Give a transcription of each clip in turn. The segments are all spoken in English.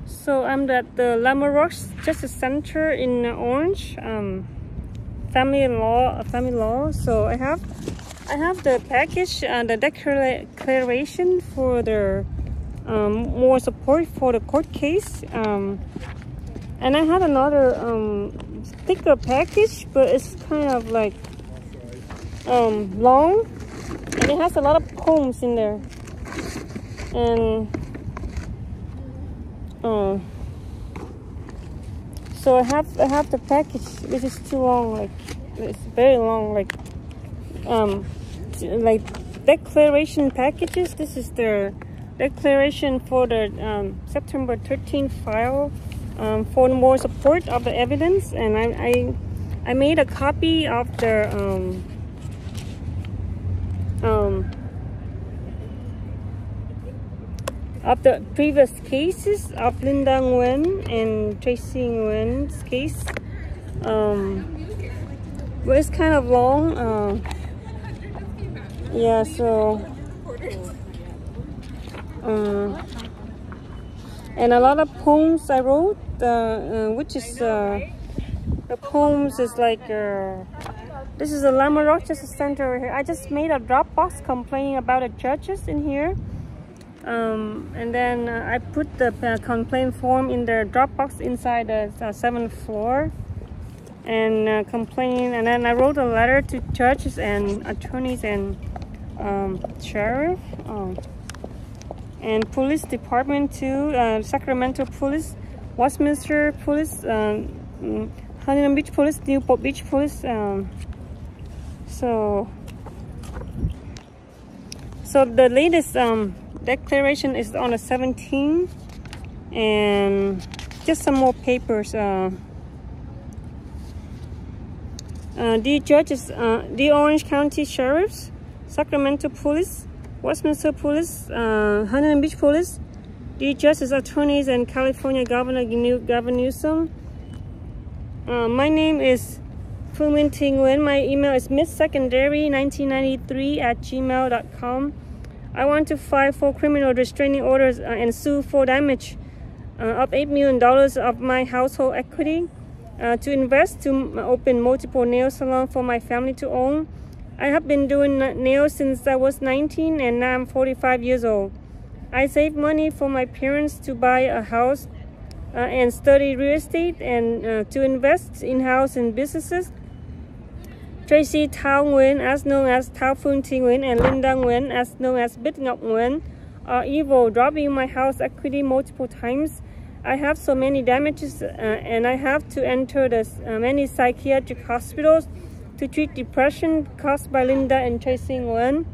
So I'm at the Lamarocks Justice Center in Orange, family law. So I have the package, the declaration for the more support for the court case, and I had another sticker package, but it's kind of like long, and it has a lot of poems in there. And so I have the package, which is too long, like it's very long, like declaration packages. This is the declaration for the September 13th file for more support of the evidence, and I made a copy of the previous cases of Linda Nguyen and Tracie Nguyen's case. But it's kind of long. Yeah, so and a lot of poems I wrote, which is the poems is like this is a Lamarocks Justice Center over here. I just made a Dropbox complaining about the judges in here. And then I put the complaint form in the Dropbox inside the 7th floor and complaining. And then I wrote a letter to judges and attorneys and sheriff and police department too, Sacramento Police, Westminster Police, Huntington Beach Police, Newport Beach Police. So the latest declaration is on the 17th, and just some more papers. The judges, the Orange County Sheriffs, Sacramento Police, Westminster Police, Huntington Beach Police, the judges, attorneys, and California Governor Newsom. My name is Nguyen. My email is misssecondary1993@gmail.com. I want to file for criminal restraining orders and sue for damage of $8 million of my household equity, to invest to open multiple nail salons for my family to own. I have been doing nails since I was 19, and now I'm 45 years old. I saved money for my parents to buy a house and study real estate, and to invest in-house in businesses. Tracie Thao Nguyen, as known as Thao Phuong Thi Nguyen, and Linda Nguyen, as known as Bích Ngọc Nguyen, are evil, robbing my house equity multiple times. I have so many damages, and I have to enter many psychiatric hospitals to treat depression caused by Linda and Tracie Nguyen.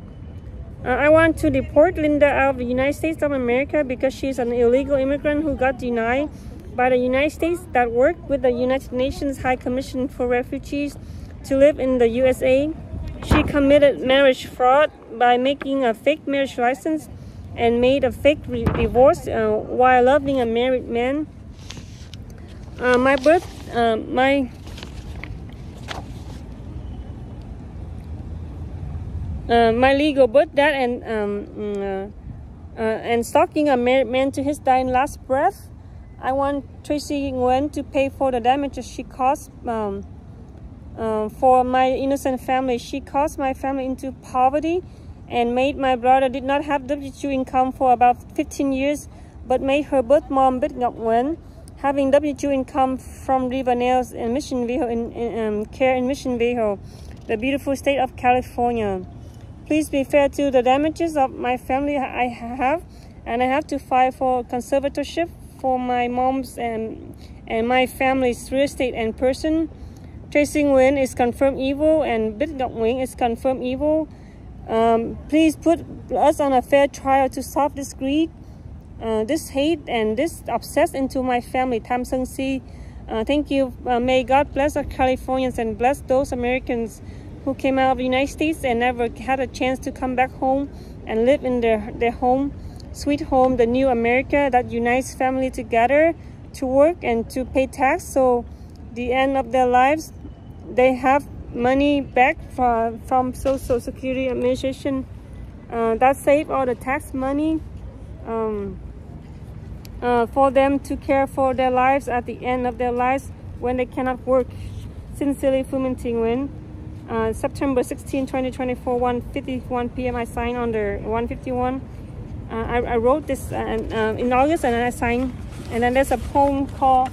I want to deport Linda out of the United States of America because she is an illegal immigrant who got denied by the United States that worked with the United Nations High Commission for Refugees to live in the USA. She committed marriage fraud by making a fake marriage license and made a fake divorce while loving a married man. My legal birth, dad, and stalking a married man to his dying last breath. I want Tracie Nguyen to pay for the damages she caused for my innocent family. She caused my family into poverty and made my brother did not have W-2 income for about 15 years, but made her birth mom, Bích Ngọc Nguyen, having W-2 income from River Nails in Mission Viejo, care in Mission Viejo, the beautiful state of California. Please be fair to the damages of my family I have, and I have to file for conservatorship for my mom's and my family's real estate and person. Tracie Nguyen is confirmed evil, and Bích Ngọc Nguyen is confirmed evil. Please put us on a fair trial to solve this greed, this hate, and this obsess into my family. Tham Sung Si. Thank you. May God bless our Californians and bless those Americans who came out of the United States and never had a chance to come back home and live in their home, sweet home, the new America that unites family together to work and to pay tax. So the end of their lives, they have money back from Social Security Administration that save all the tax money. for them to care for their lives at the end of their lives when they cannot work. Sincerely, Phu Minh Thi Nguyen. September 16, 2024, 1:51 p.m. I signed under 1:51. I wrote this in August, and then I signed. And then there's a poem called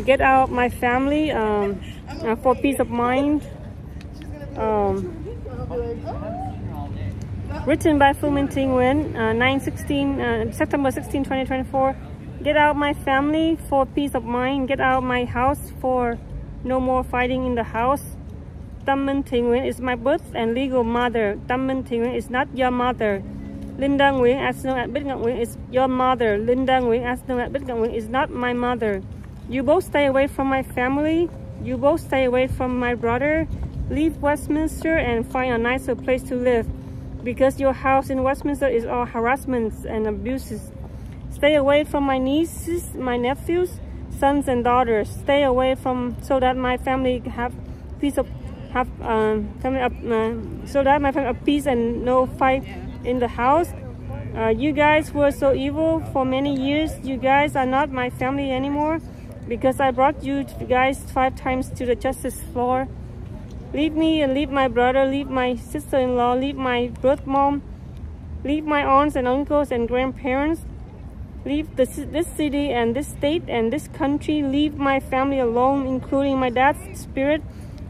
"Get Out My Family" for peace of mind. Written by Phu Minh Thi Nguyen, September 16, 2024. Get out my family for peace of mind. Get out my house for no more fighting in the house. Tâm Minh Thi Nguyen is my birth and legal mother. Tâm Minh Thi Nguyen is not your mother. Linda Nguyen, as known as Bích Ngọc Nguyen, is your mother. Linda Nguyen, as known as Bích Ngọc Nguyen, is not my mother. You both stay away from my family. You both stay away from my brother. Leave Westminster and find a nicer place to live, because your house in Westminster is all harassments and abuses. Stay away from my nieces, my nephews, sons and daughters. Stay away from, so that my family have peace of so that my family have peace and no fight in the house. You guys were so evil for many years. You guys are not my family anymore, because I brought you guys 5 times to the justice floor. Leave me and leave my brother, leave my sister-in-law, leave my birth mom, leave my aunts and uncles and grandparents, leave this city and this state and this country, leave my family alone, including my dad's spirit,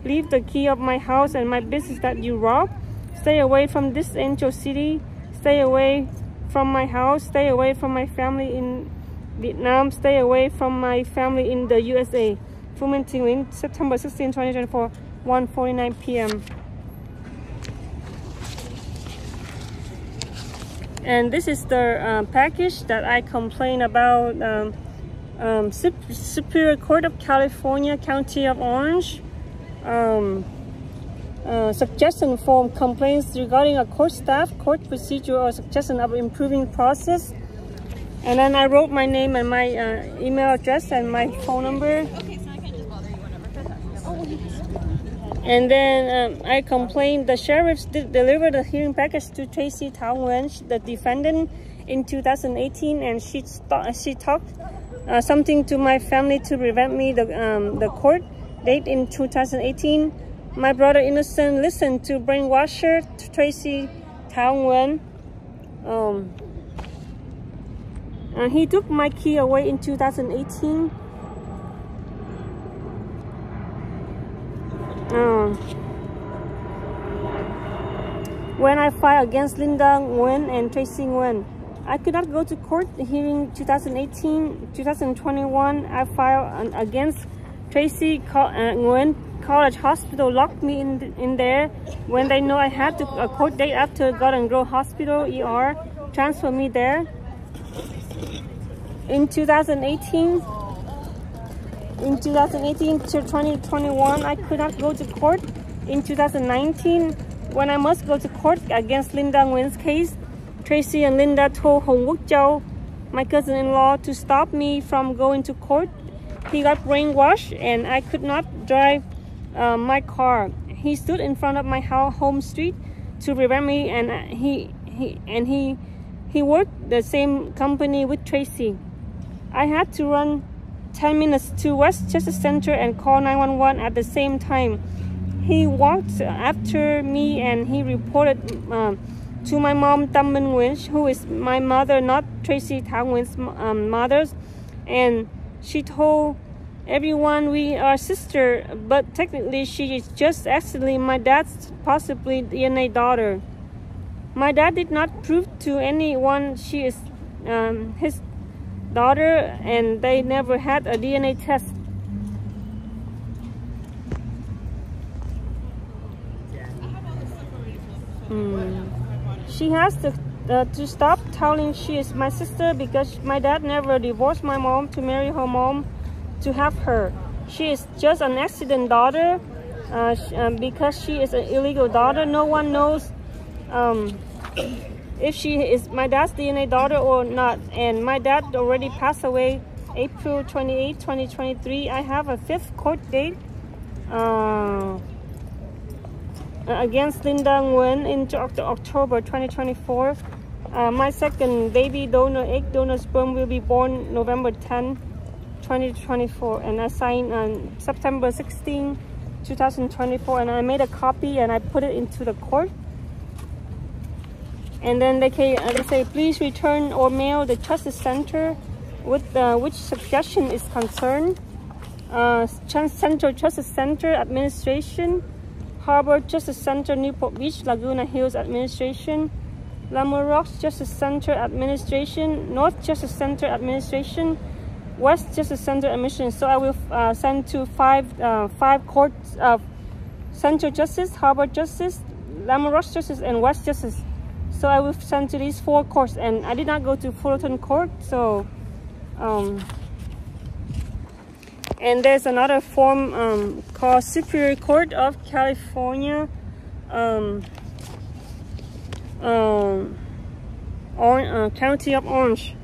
leave the key of my house and my business that you robbed. Stay away from this angel city, stay away from my house, stay away from my family in Vietnam, stay away from my family in the USA. Phu Minh Thi Nguyen, September 16, 2024. 1:49 p.m. And this is the package that I complained about. Superior Court of California, County of Orange. Suggestion form, complaints regarding a court staff, court procedure, or suggestion of improving process. And then I wrote my name and my email address and my phone number. Okay, so I can't just bother you whenever. And then I complained the sheriffs did deliver the hearing package to Tracie, Thao, Nguyen, the defendant, in 2018, and she talked something to my family to prevent me the court date in 2018. My brother innocent listened to brainwasher to Tracie, Thao, Nguyen. He took my key away in 2018. When I filed against Linda Nguyen and Tracie Nguyen, I could not go to court. Hearing 2018, 2021, I filed against Tracie Nguyen. College Hospital locked me in there when they know I had a court date after Garden Grove Hospital ER transferred me there. In 2018 to 2021, I could not go to court. In 2019, when I must go to court against Linda Nguyen's case, Tracie and Linda told Hồng Quốc Châu, my cousin-in-law, to stop me from going to court. He got brainwashed and I could not drive my car. He stood in front of my home street to prevent me, and he worked the same company with Tracie. I had to run 10 minutes to Westchester Center and call 911 at the same time. He walked after me and he reported to my mom, Tâm Minh Nguyen, who is my mother, not Tracie Thao Nguyen's mother, and she told everyone we are sister, but technically she is just actually my dad's possibly DNA daughter. My dad did not prove to anyone she is his daughter, and they never had a DNA test. She has to stop telling she is my sister, because my dad never divorced my mom to marry her mom to have her. She is just an accident daughter because she is an illegal daughter. No one knows if she is my dad's DNA daughter or not. And my dad already passed away April 28, 2023. I have a 5th court date against Linda Nguyen in October 2024. My second baby donor, egg donor sperm, will be born November 10, 2024, and I signed on September 16, 2024, and I made a copy and I put it into the court. And then they say, please return or mail the Justice Center with which suggestion is concerned. Central Justice Center Administration, Harbor Justice Center, Newport Beach, Laguna Hills Administration, Lama Rocks Justice Center Administration, North Justice Center Administration, West Justice Center Administration. So I will send to five courts of Central Justice, Harbor Justice, Lama Rocks Justice, and West Justice. So I will send to these 4 courts, and I did not go to Fullerton Court. So, and there's another form called Superior Court of California. County of Orange.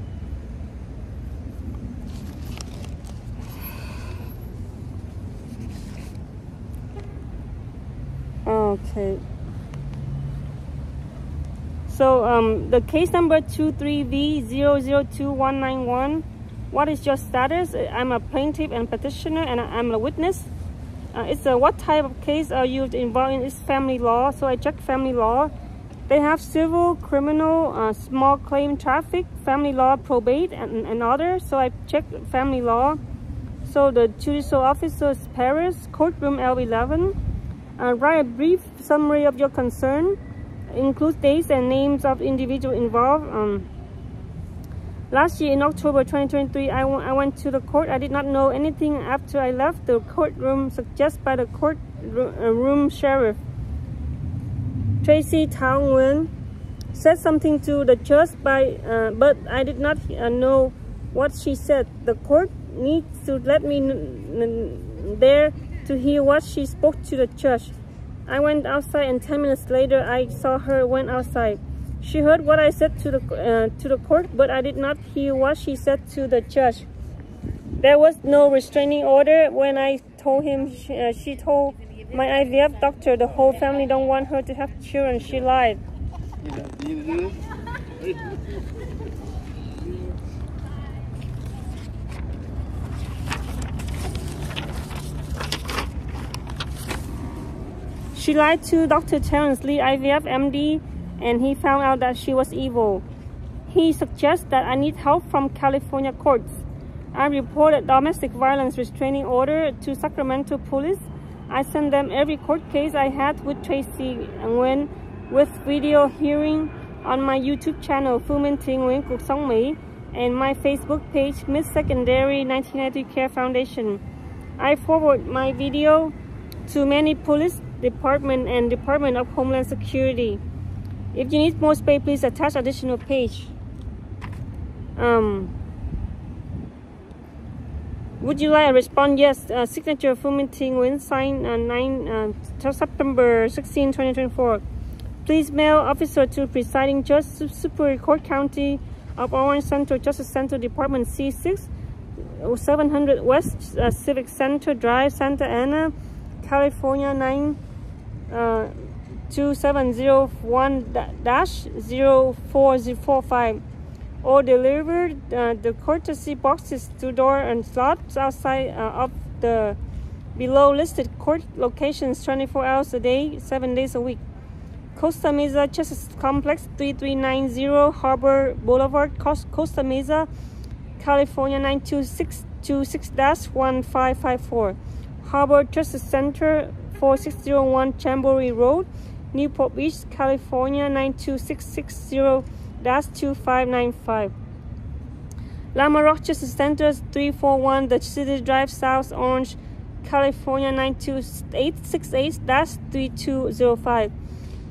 Okay. So the case number 23V002191. What is your status? I'm a plaintiff and petitioner, and I'm a witness. It's what type of case are you involved in? It's family law. So I checked family law. They have civil, criminal, small claim traffic, family law, probate, and others. So I checked family law. So the judicial officer is Paris, courtroom L11. Write a brief summary of your concern. Include dates and names of individuals involved. Last year in October 2023, I went to the court. I did not know anything after I left the courtroom suggested by the courtroom sheriff. Tracie Thao Nguyen said something to the judge, but I did not know what she said. The court needs to let me there to hear what she spoke to the judge. I went outside, and 10 minutes later, I saw her went outside. She heard what I said to the court, but I did not hear what she said to the judge. There was no restraining order. When I told him, she told my IVF doctor the whole family don't want her to have children. She lied. She lied to Dr. Terrence Lee, IVF MD, and he found out that she was evil. He suggests that I need help from California courts. I reported domestic violence restraining order to Sacramento police. I sent them every court case I had with Tracie Nguyen with video hearing on my YouTube channel, Phu Minh Thi Nguyen Cuộc Sống Mỹ, and my Facebook page, Miss Secondary 1990 Care Foundation. I forward my video to many police department and Department of Homeland Security. If you need more space, please attach additional page. Would you like a response? Yes. Signature Phu Minh Thi Nguyen, signed September 16, 2024. Please mail officer to presiding judge, Superior Court County of Orange, Central Justice Center, Department C6, 700 West Civic Center Drive, Santa Ana, California 92701-0445. Or deliver the courtesy boxes to door and slots outside of the below listed court locations 24 hours a day, 7 days a week. Costa Mesa Justice Complex, 3390 Harbor Boulevard, Costa Mesa, California 92626-1554. Harbor Justice Center, 4601 Chambori Road, Newport Beach, California 92660-2595. Lama Rock Justice Center, 341 The City Drive, South Orange, California 92868-3205.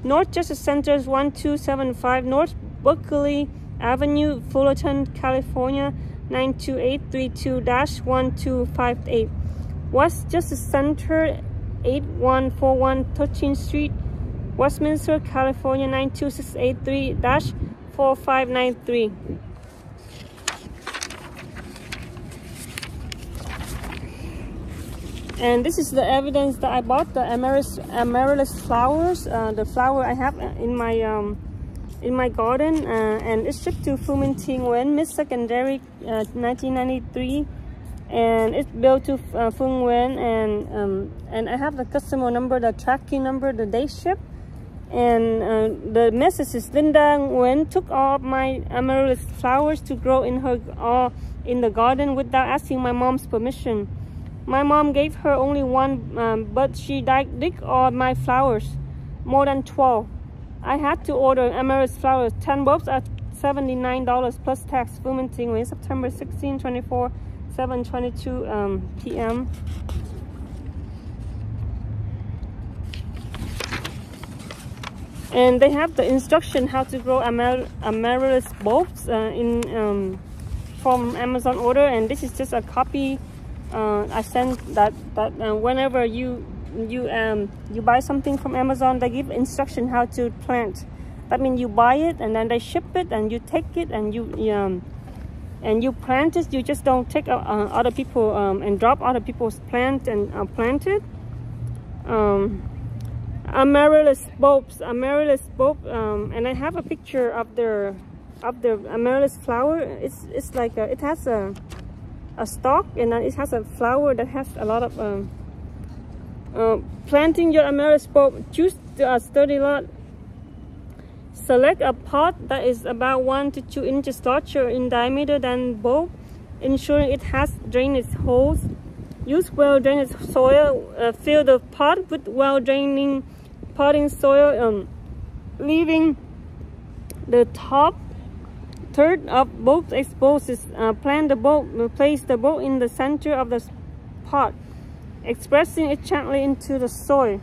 North Justice Center, 1275 North Berkeley Avenue, Fullerton, California 92832-1258. West Justice Center, 8141 13th Street, Westminster, California 92683-4593. And this is the evidence that I bought, the amaryllis flowers. The flower I have in my in my garden, and it's shipped to Nguyen, Miss Secondary, 1993, and it's built to Nguyen, and I have the customer number, the tracking number, the day ship, and the message is Linda Nguyen took all of my amaryllis flowers to grow in the garden without asking my mom's permission. My mom gave her only one, but she dig all my flowers, more than 12. I had to order amaryllis flowers, 10 bulbs at $79 plus tax. Nguyen, September 16, 24, 7:22 p.m. And they have the instruction how to grow amaryllis bulbs from Amazon order, and this is just a copy. I sent that whenever you buy something from Amazon, they give instruction how to plant. That means you buy it and then they ship it, and you take it and you plant it. You just don't take other people and drop other people's plant and plant it. Amaryllis bulbs, and I have a picture of the amaryllis flower. It's like it has a stalk, and then it has a flower that has a lot of planting your amaryllis bulb. Choose a sturdy lot. Select a pot that is about 1 to 2 inches larger in diameter than bulb, ensuring it has drainage holes. Use well-drained soil. Fill the pot with well-draining potting soil, leaving the top third of bulb exposed. Plant the bulb. Place the bulb in the center of the pot, expressing it gently into the soil.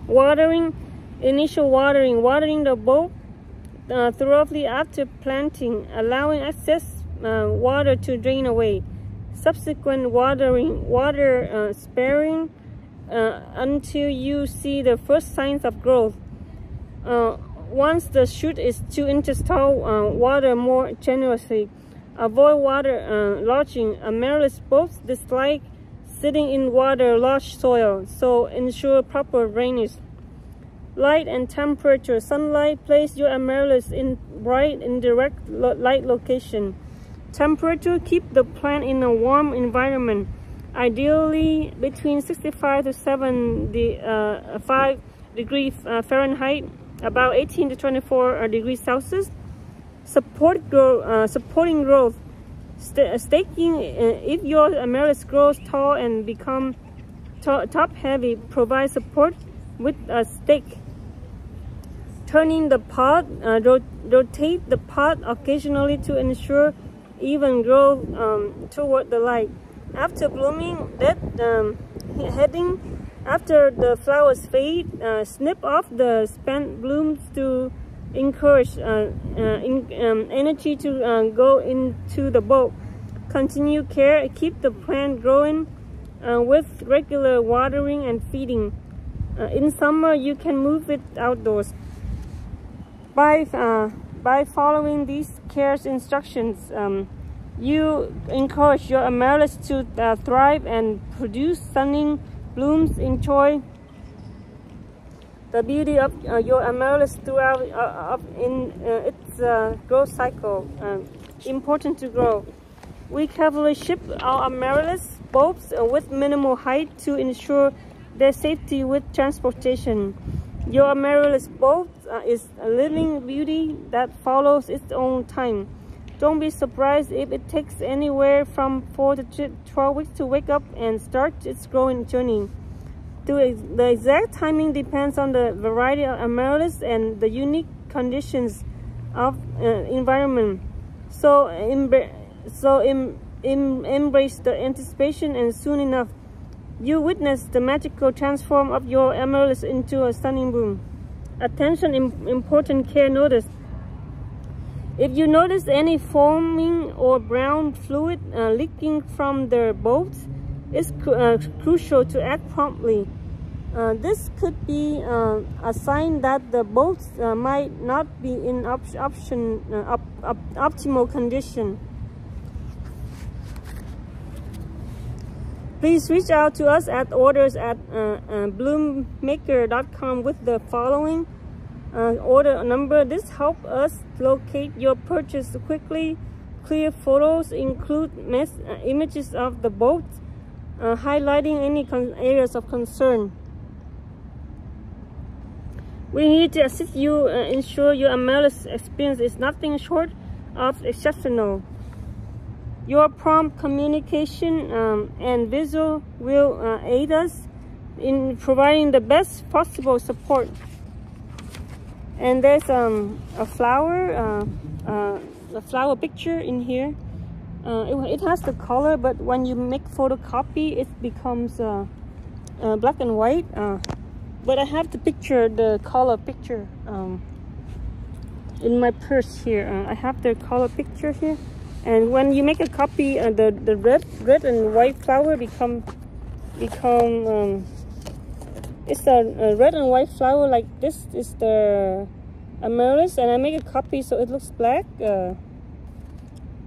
Watering. Initial watering. Watering the bulb thoroughly after planting, allowing excess water to drain away. Subsequent watering. Water sparing until you see the first signs of growth. Once the shoot is 2 inches tall, water more generously. Avoid water lodging. Amaryllis bulbs dislike sitting in water-lodged soil, so ensure proper drainage. Light and temperature. Sunlight. Place your amaryllis in bright and direct light location. Temperature. Keep the plant in a warm environment, ideally between 65 to 75 degrees Fahrenheit, about 18 to 24 degrees Celsius. Supporting growth. Staking. If your amaryllis grows tall and become top heavy, provide support with a stake. Turning the pot. Rotate the pot occasionally to ensure even growth toward the light. After blooming, heading. After the flowers fade, snip off the spent blooms to encourage energy to go into the bulb. Continue care. Keep the plant growing with regular watering and feeding. In summer, you can move it outdoors. By following these care instructions, you encourage your amaryllis to thrive and produce stunning blooms. Enjoy the beauty of your amaryllis throughout its growth cycle. Important to grow. We carefully ship our amaryllis bulbs with minimal height to ensure their safety with transportation. Your amaryllis bulb is a living beauty that follows its own time. Don't be surprised if it takes anywhere from 4 to 12 weeks to wake up and start its growing journey. The exact timing depends on the variety of amaryllis and the unique conditions of environment. So embrace the anticipation, and soon enough, you witness the magical transform of your amaryllis into a stunning bloom. Attention, important care notice. If you notice any foaming or brown fluid leaking from the bulbs, it's crucial to act promptly. This could be a sign that the bulbs might not be in optimal condition. Please reach out to us at orders@bloommaker.com with the following. order number. This helps us locate your purchase quickly. Clear photos include images of the boat, highlighting any areas of concern. We need to assist you ensure your MLS experience is nothing short of exceptional. Your prompt communication and visual will aid us in providing the best possible support. And there's a flower picture in here. It has the color, but when you make photocopy, it becomes black and white. But I have the picture, the color picture, in my purse here. I have the color picture here. And when you make a copy, the red and white flower become it's a red and white flower. Like this is the amaryllis, and I make a copy so it looks black.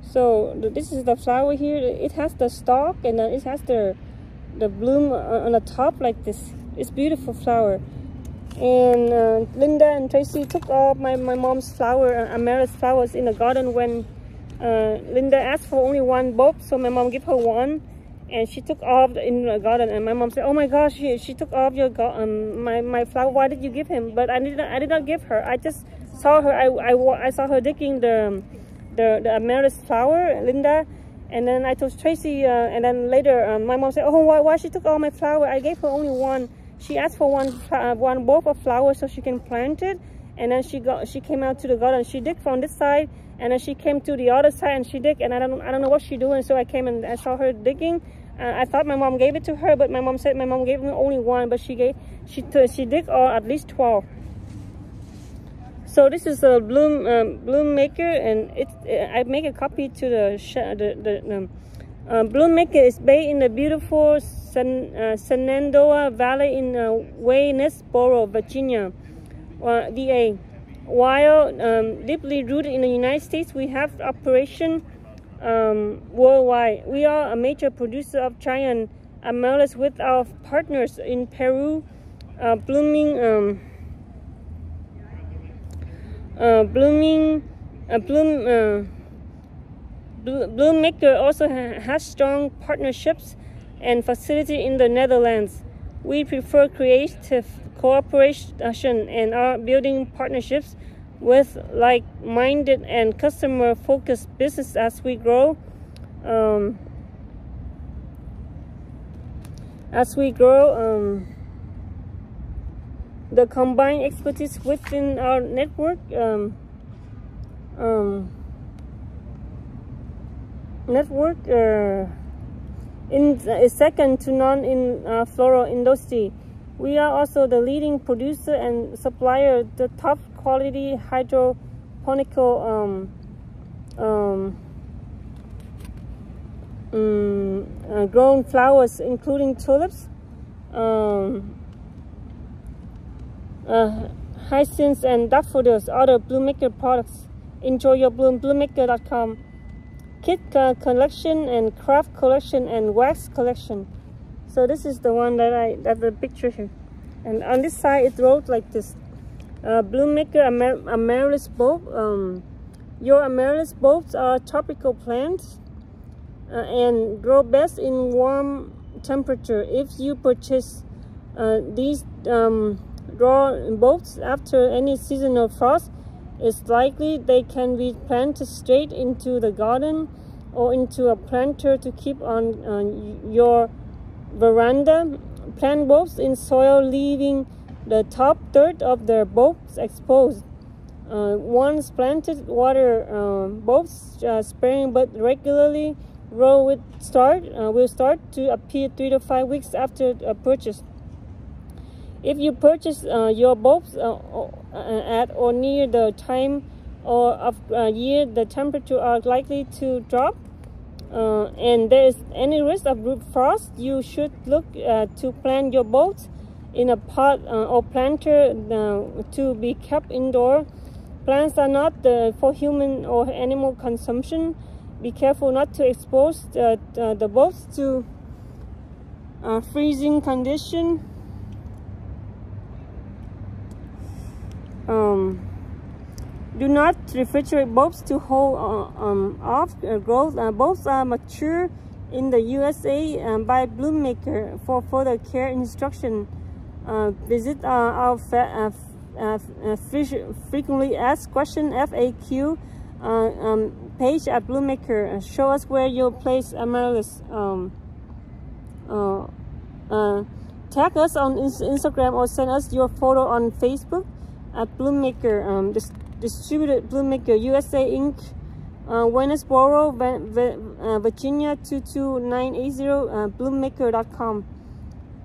So this is the flower here. It has the stalk, and then it has the bloom on the top like this. It's beautiful flower. And Linda and Tracie took all my mom's flower, amaryllis flowers in the garden when Linda asked for only one bulb, so my mom gave her one, and she took off in the garden. And my mom said, "Oh my gosh, she took off your my flower. Why did you give him?" But I did not give her. I just saw her. I saw her digging the amaryllis flower, Linda. And then I told Tracie, and then later my mom said, "Oh, why she took all my flower? I gave her only one. She asked for one bulb of flower so she can plant it." And then she came out to the garden. She digged from this side, and then she came to the other side and she digged. And I don't know what she's doing. So I came and I saw her digging. I thought my mom gave it to her, but my mom said my mom gave me only one, but she digged at least 12. So this is a bloom maker, and I make a copy to the bloom maker is based in the beautiful Shenandoah Valley in Waynesboro, Virginia, VA. While deeply rooted in the United States, we have operation worldwide. We are a major producer of giant amaryllis with our partners in Peru. Bloom maker also has strong partnerships and facility in the Netherlands. We prefer creative cooperation and are building partnerships with like-minded and customer-focused business as we grow. The combined expertise within our network is second to none in floral industry. We are also the leading producer and supplier of the top quality hydroponical grown flowers, including tulips, hyacinths, and daffodils. Other Bloommaker products. Enjoy your bloom. Bloommaker.com. Kit collection and craft collection and wax collection. So this is the one that's the picture here, and on this side it wrote like this: Bloommaker amaryllis bulb. Your amaryllis bulbs are tropical plants and grow best in warm temperature. If you purchase these raw bulbs after any seasonal frost, it's likely they can be planted straight into the garden or into a planter to keep on your veranda. Plant bulbs in soil, leaving the top third of their bulbs exposed. Once planted, water bulbs sparingly but regularly. Row will start to appear 3 to 5 weeks after purchase. If you purchase your bulbs at or near the time of year the temperature are likely to drop, and there is any risk of root frost, you should look to plant your bulbs in a pot or planter to be kept indoor. Plants are not for human or animal consumption. Be careful not to expose the bulbs to freezing condition. Do not refrigerate bulbs to hold off growth. Bulbs are mature in the USA by Bloom Maker. For further care instruction, visit our frequently asked question FAQ page at Bloom Maker. Show us where you place amaryllis. Tag us on Instagram or send us your photo on Facebook at Bloom Maker. Distributed Bloom Maker USA Inc. Waynesboro, Virginia 22980. Bloommaker.com.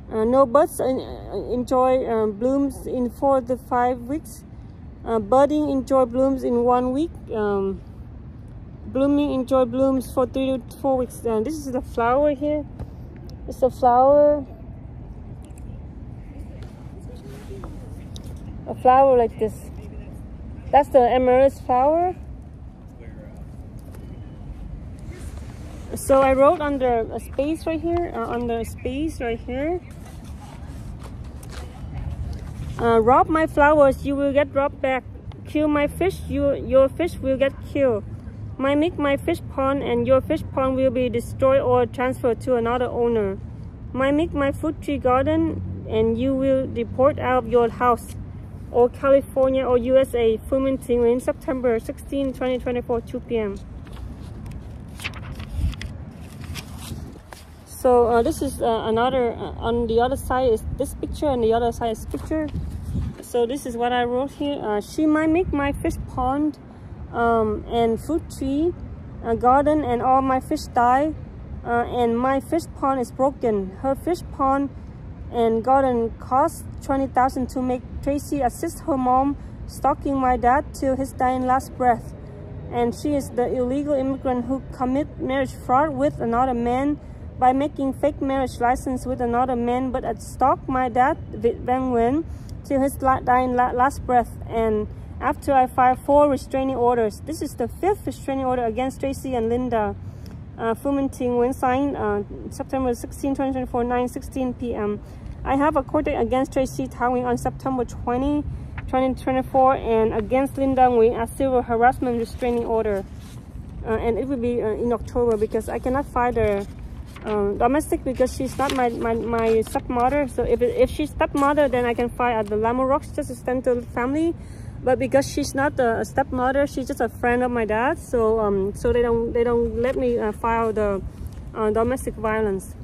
No buds enjoy blooms in 4 to 5 weeks. Budding enjoy blooms in 1 week. Blooming enjoy blooms for 3 to 4 weeks. This is the flower here. It's a flower. A flower like this. That's the amaryllis flower. So I wrote under a space right here. Rob my flowers, you will get robbed back. Kill my fish, your fish will get killed. Mimic my fish pond, and your fish pond will be destroyed or transferred to another owner. Mimic my fruit tree garden, and you will deport out of your house, or California or USA. Fermenting in September 16, 2024, 2 p.m. So this is another, on the other side is this picture, and the other side is picture. So this is what I wrote here. She might make my fish pond and fruit tree garden, and all my fish die, and my fish pond is broken. Her fish pond and garden cost $20,000 to make. Tracie assist her mom stalking my dad till his dying last breath, and she is the illegal immigrant who commit marriage fraud with another man by making fake marriage license with another man, but stalked my dad Nguyen till his dying last breath. And after I filed 4 restraining orders, this is the 5th restraining order against Tracie and Linda. Fermenting when signed September 16, 2024, 9:16 p.m. I have a court date against Tracie Thao on September 20, 2024, and against Linda Nguyen a civil harassment restraining order. And it will be in October, because I cannot file the domestic because she's not my stepmother. So if she's stepmother, then I can file at the Lamorox, just extended family. But because she's not a stepmother, she's just a friend of my dad. So so they don't let me file the domestic violence.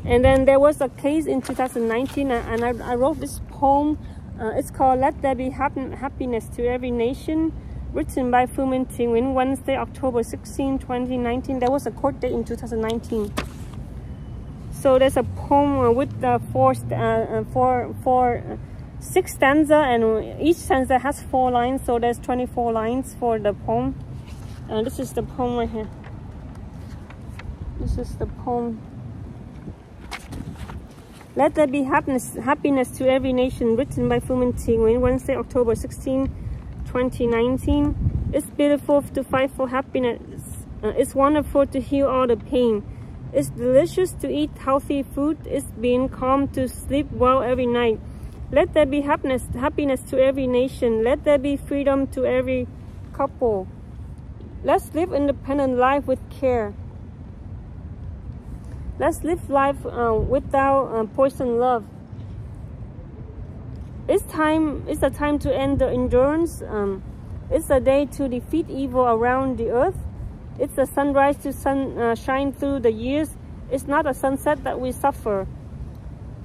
And then there was a case in 2019, and I wrote this poem. It's called "Let There Be Happiness to Every Nation," written by Fermenting Nguyen, Wednesday, October 16, 2019. There was a court date in 2019. So there's a poem with the 6 stanza, and each stanza has 4 lines. So there's 24 lines for the poem. This is the poem right here. This is the poem. Let there be happiness to every nation, written by Fermenting Nguyen, Wednesday, October 16, 2019. It's beautiful to fight for happiness. It's wonderful to heal all the pain. It's delicious to eat healthy food. It's being calm to sleep well every night. Let there be happiness to every nation. Let there be freedom to every couple. Let's live independent life with care. Let's live life without poison love. It's the time to end the endurance. It's a day to defeat evil around the earth. It's a sunrise to shine through the years. It's not a sunset that we suffer.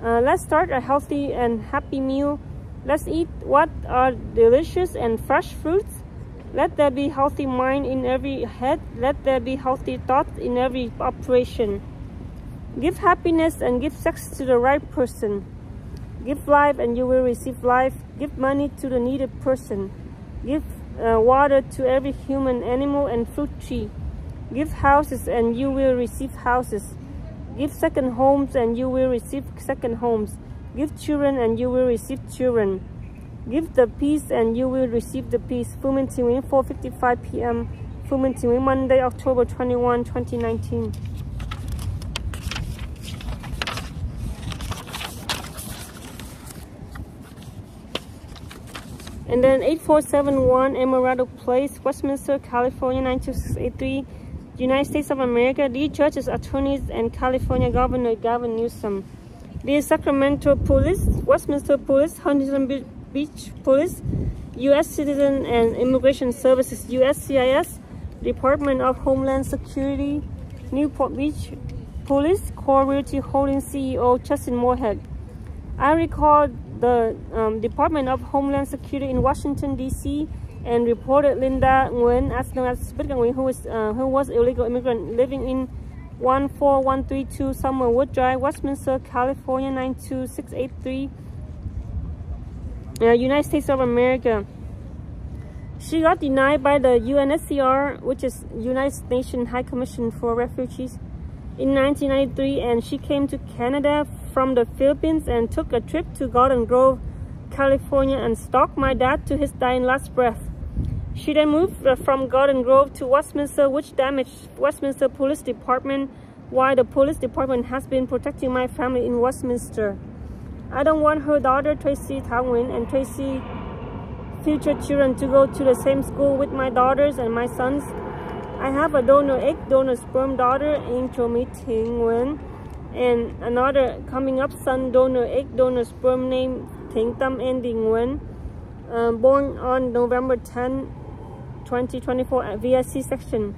Let's start a healthy and happy meal. Let's eat what are delicious and fresh fruits. Let there be healthy mind in every head. Let there be healthy thoughts in every operation. Give happiness and give sex to the right person. Give life and you will receive life. Give money to the needed person. Give water to every human, animal, and fruit tree. Give houses and you will receive houses. Give second homes and you will receive second homes. Give children and you will receive children. Give the peace and you will receive the peace. Fermenting Nguyen, 4:55 p.m. Fermenting Nguyen, Monday, October 21, 2019. And then 8471 Emerald Place, Westminster, California 92683, United States of America. Dear judges, attorneys, and California Governor Gavin Newsom. Dear Sacramento Police, Westminster Police, Huntington Beach Police, U.S. Citizen and Immigration Services, USCIS, Department of Homeland Security, Newport Beach Police, Core Realty Holdings CEO Justin Moorhead. I recall the Department of Homeland Security in Washington, D.C. and reported Linda Nguyen, as known as Nguyen, who was illegal immigrant living in 14132 Summerwood Drive, Westminster, California 92683, United States of America. She got denied by the UNHCR, which is United Nations High Commission for Refugees, in 1993, and she came to Canada from the Philippines and took a trip to Garden Grove, California, and stalked my dad to his dying last breath. She then moved from Garden Grove to Westminster, which damaged Westminster Police Department, while the police department has been protecting my family in Westminster. I don't want her daughter, Tracie, Thao, and Tracie future children to go to the same school with my daughters and my sons. I have a donor egg, donor sperm daughter, Angel Mi Ting Nguyen, and another coming up son, donor egg, donor sperm named Ting Tam Andy Nguyen, born on November 10, 2024 via C-section.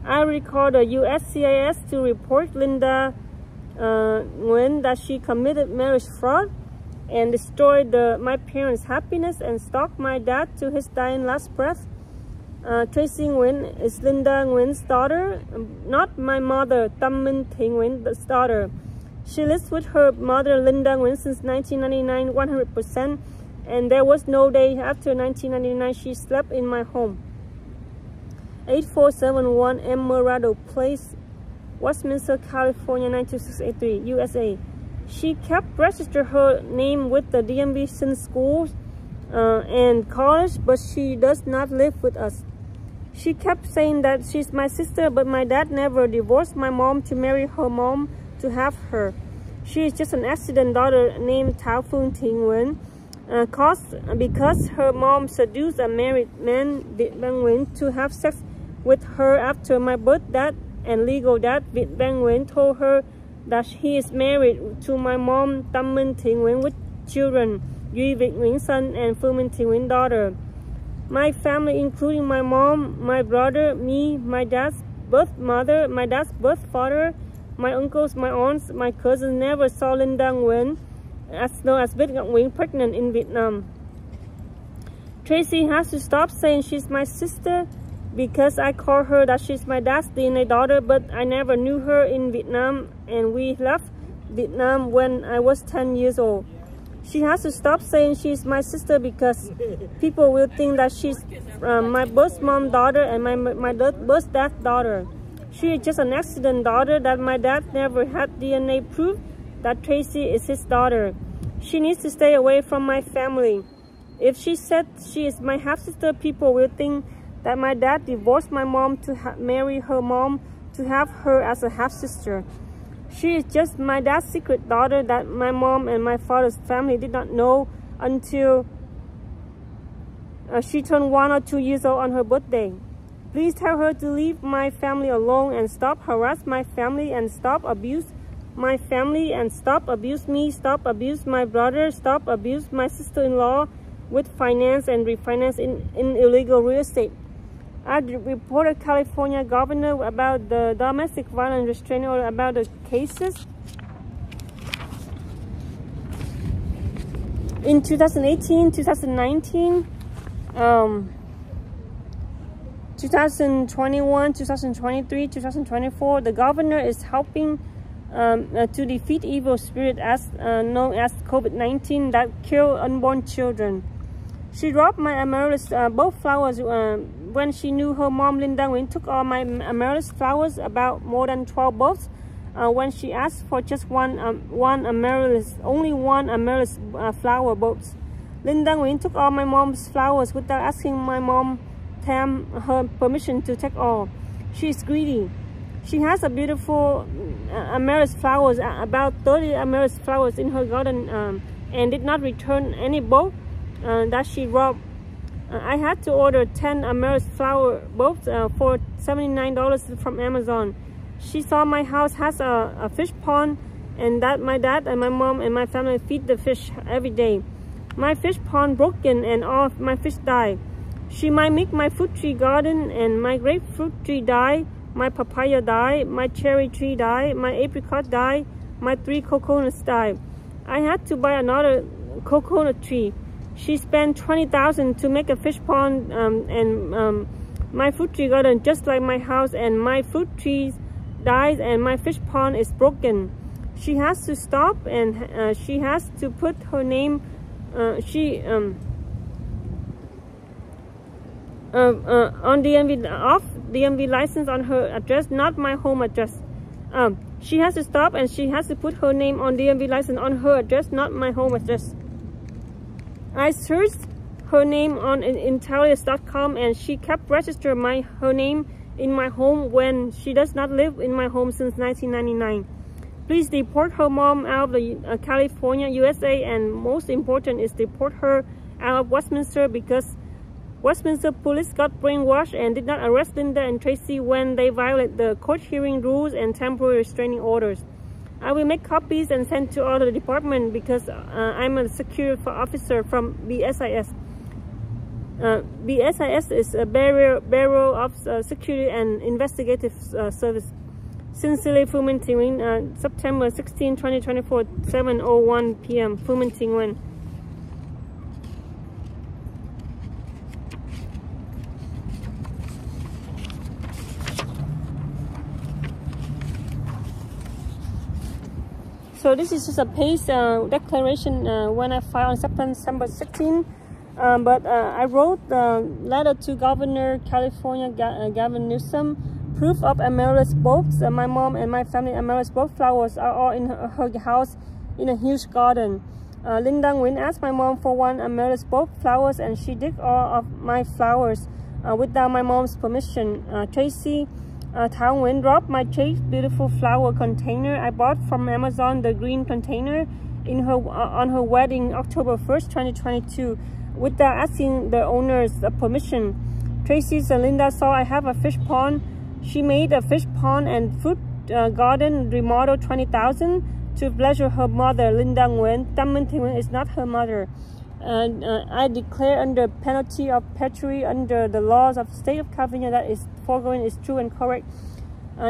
I recall the USCIS to report Linda Nguyen that she committed marriage fraud and destroyed my parents' happiness and stalked my dad to his dying last breath. Tracie Nguyen is Linda Nguyen's daughter, not my mother, Tam Minh Thi Nguyen's daughter. She lives with her mother, Linda Nguyen, since 1999, 100%, and there was no day after 1999 she slept in my home. 8471 Emerald Place, Westminster, California 92683, USA. She kept registered her name with the DMV since school and college, but she does not live with us. She kept saying that she's my sister, but my dad never divorced my mom to marry her mom to have her. She is just an accident daughter named Thao Phuong Thi Nguyen, because her mom seduced a married man, Việt Van Nguyen, to have sex with her after my birth dad and legal dad, Việt Van Nguyen, told her that he is married to my mom, Tam Minh Thi Nguyen, with children, Duy Việt Nguyen son and Phu Minh Thi Nguyen daughter. My family, including my mom, my brother, me, my dad's birth mother, my dad's birth father, my uncles, my aunts, my cousins, never saw Linda Nguyen, as known as Việt Nguyen, pregnant in Vietnam. Tracie has to stop saying she's my sister because I call her that she's my dad's DNA daughter, but I never knew her in Vietnam, and we left Vietnam when I was 10 years old. She has to stop saying she's my sister because people will think that she's my birth mom daughter and my birth dad daughter. She is just an accident daughter that my dad never had DNA proof that Tracie is his daughter. She needs to stay away from my family. If she said she is my half-sister, people will think that my dad divorced my mom to marry her mom to have her as a half-sister. She is just my dad's secret daughter that my mom and my father's family did not know until she turned 1 or 2 years old on her birthday. Please tell her to leave my family alone and stop harass my family and stop abuse my family and stop abuse me, stop abuse my brother, stop abuse my sister-in-law with finance and refinance in illegal real estate. I reported California governor about the domestic violence restraining order about the cases. In 2018, 2019, 2021, 2023, 2024, the governor is helping to defeat evil spirit as known as COVID-19 that kill unborn children. She dropped my amaryllis both flowers when she knew her mom, Linda Nguyen, took all my amaryllis flowers, about more than 12 bulbs, when she asked for just only one amaryllis flower bulbs. Linda Nguyen took all my mom's flowers without asking my mom Tam her permission to take all. She is greedy. She has a beautiful amaryllis flowers, about 30 amaryllis flowers in her garden, and did not return any bulb that she robbed I had to order 10 amaryllis flower bulbs for $79 from Amazon. She saw my house has a fish pond, and that my dad and my mom and my family feed the fish every day. My fish pond broken and all of my fish die. She might make my fruit tree garden, and my grapefruit tree die, my papaya die, my cherry tree die, my apricot die, my 3 coconuts die. I had to buy another coconut tree. She spent $20,000 to make a fish pond and my fruit tree garden just like my house, and my fruit trees dies and my fish pond is broken. She has to stop, and she has to put her name on DMV license on her address, not my home address. She has to stop, and she has to put her name on DMV license on her address, not my home address. I searched her name on Intellius.com, and she kept register her name in my home when she does not live in my home since 1999. Please deport her mom out of the California, USA, and most important is deport her out of Westminster, because Westminster police got brainwashed and did not arrest Linda and Tracie when they violated the court hearing rules and temporary restraining orders. I will make copies and send to all the department because I'm a security officer from BSIS. BSIS is a Bureau of Security and Investigative Service. Sincerely, Phu Minh Thi Nguyen, September 16, 2024, 7:01 p.m. Phu Minh Thi Nguyen. So this is just a page declaration when I filed on September 16. But I wrote a letter to Governor California Gavin Newsom. Proof of amaryllis bulbs. My mom and my family amaryllis bulb flowers are all in her house in a huge garden. Linda Nguyen asked my mom for 1 amaryllis bulb flowers, and she did all of my flowers without my mom's permission. Tracie Thao Nguyen dropped my beautiful flower container I bought from Amazon, the green container, in her on her wedding October 1st, 2022, without asking the owner's permission. Tracie's and Linda saw I have a fish pond. She made a fish pond and fruit garden remodel $20,000 to pleasure her mother, Linda Nguyen. Domestice Nguyen is not her mother. I declare under penalty of perjury under the laws of the state of California that is foregoing is true and correct.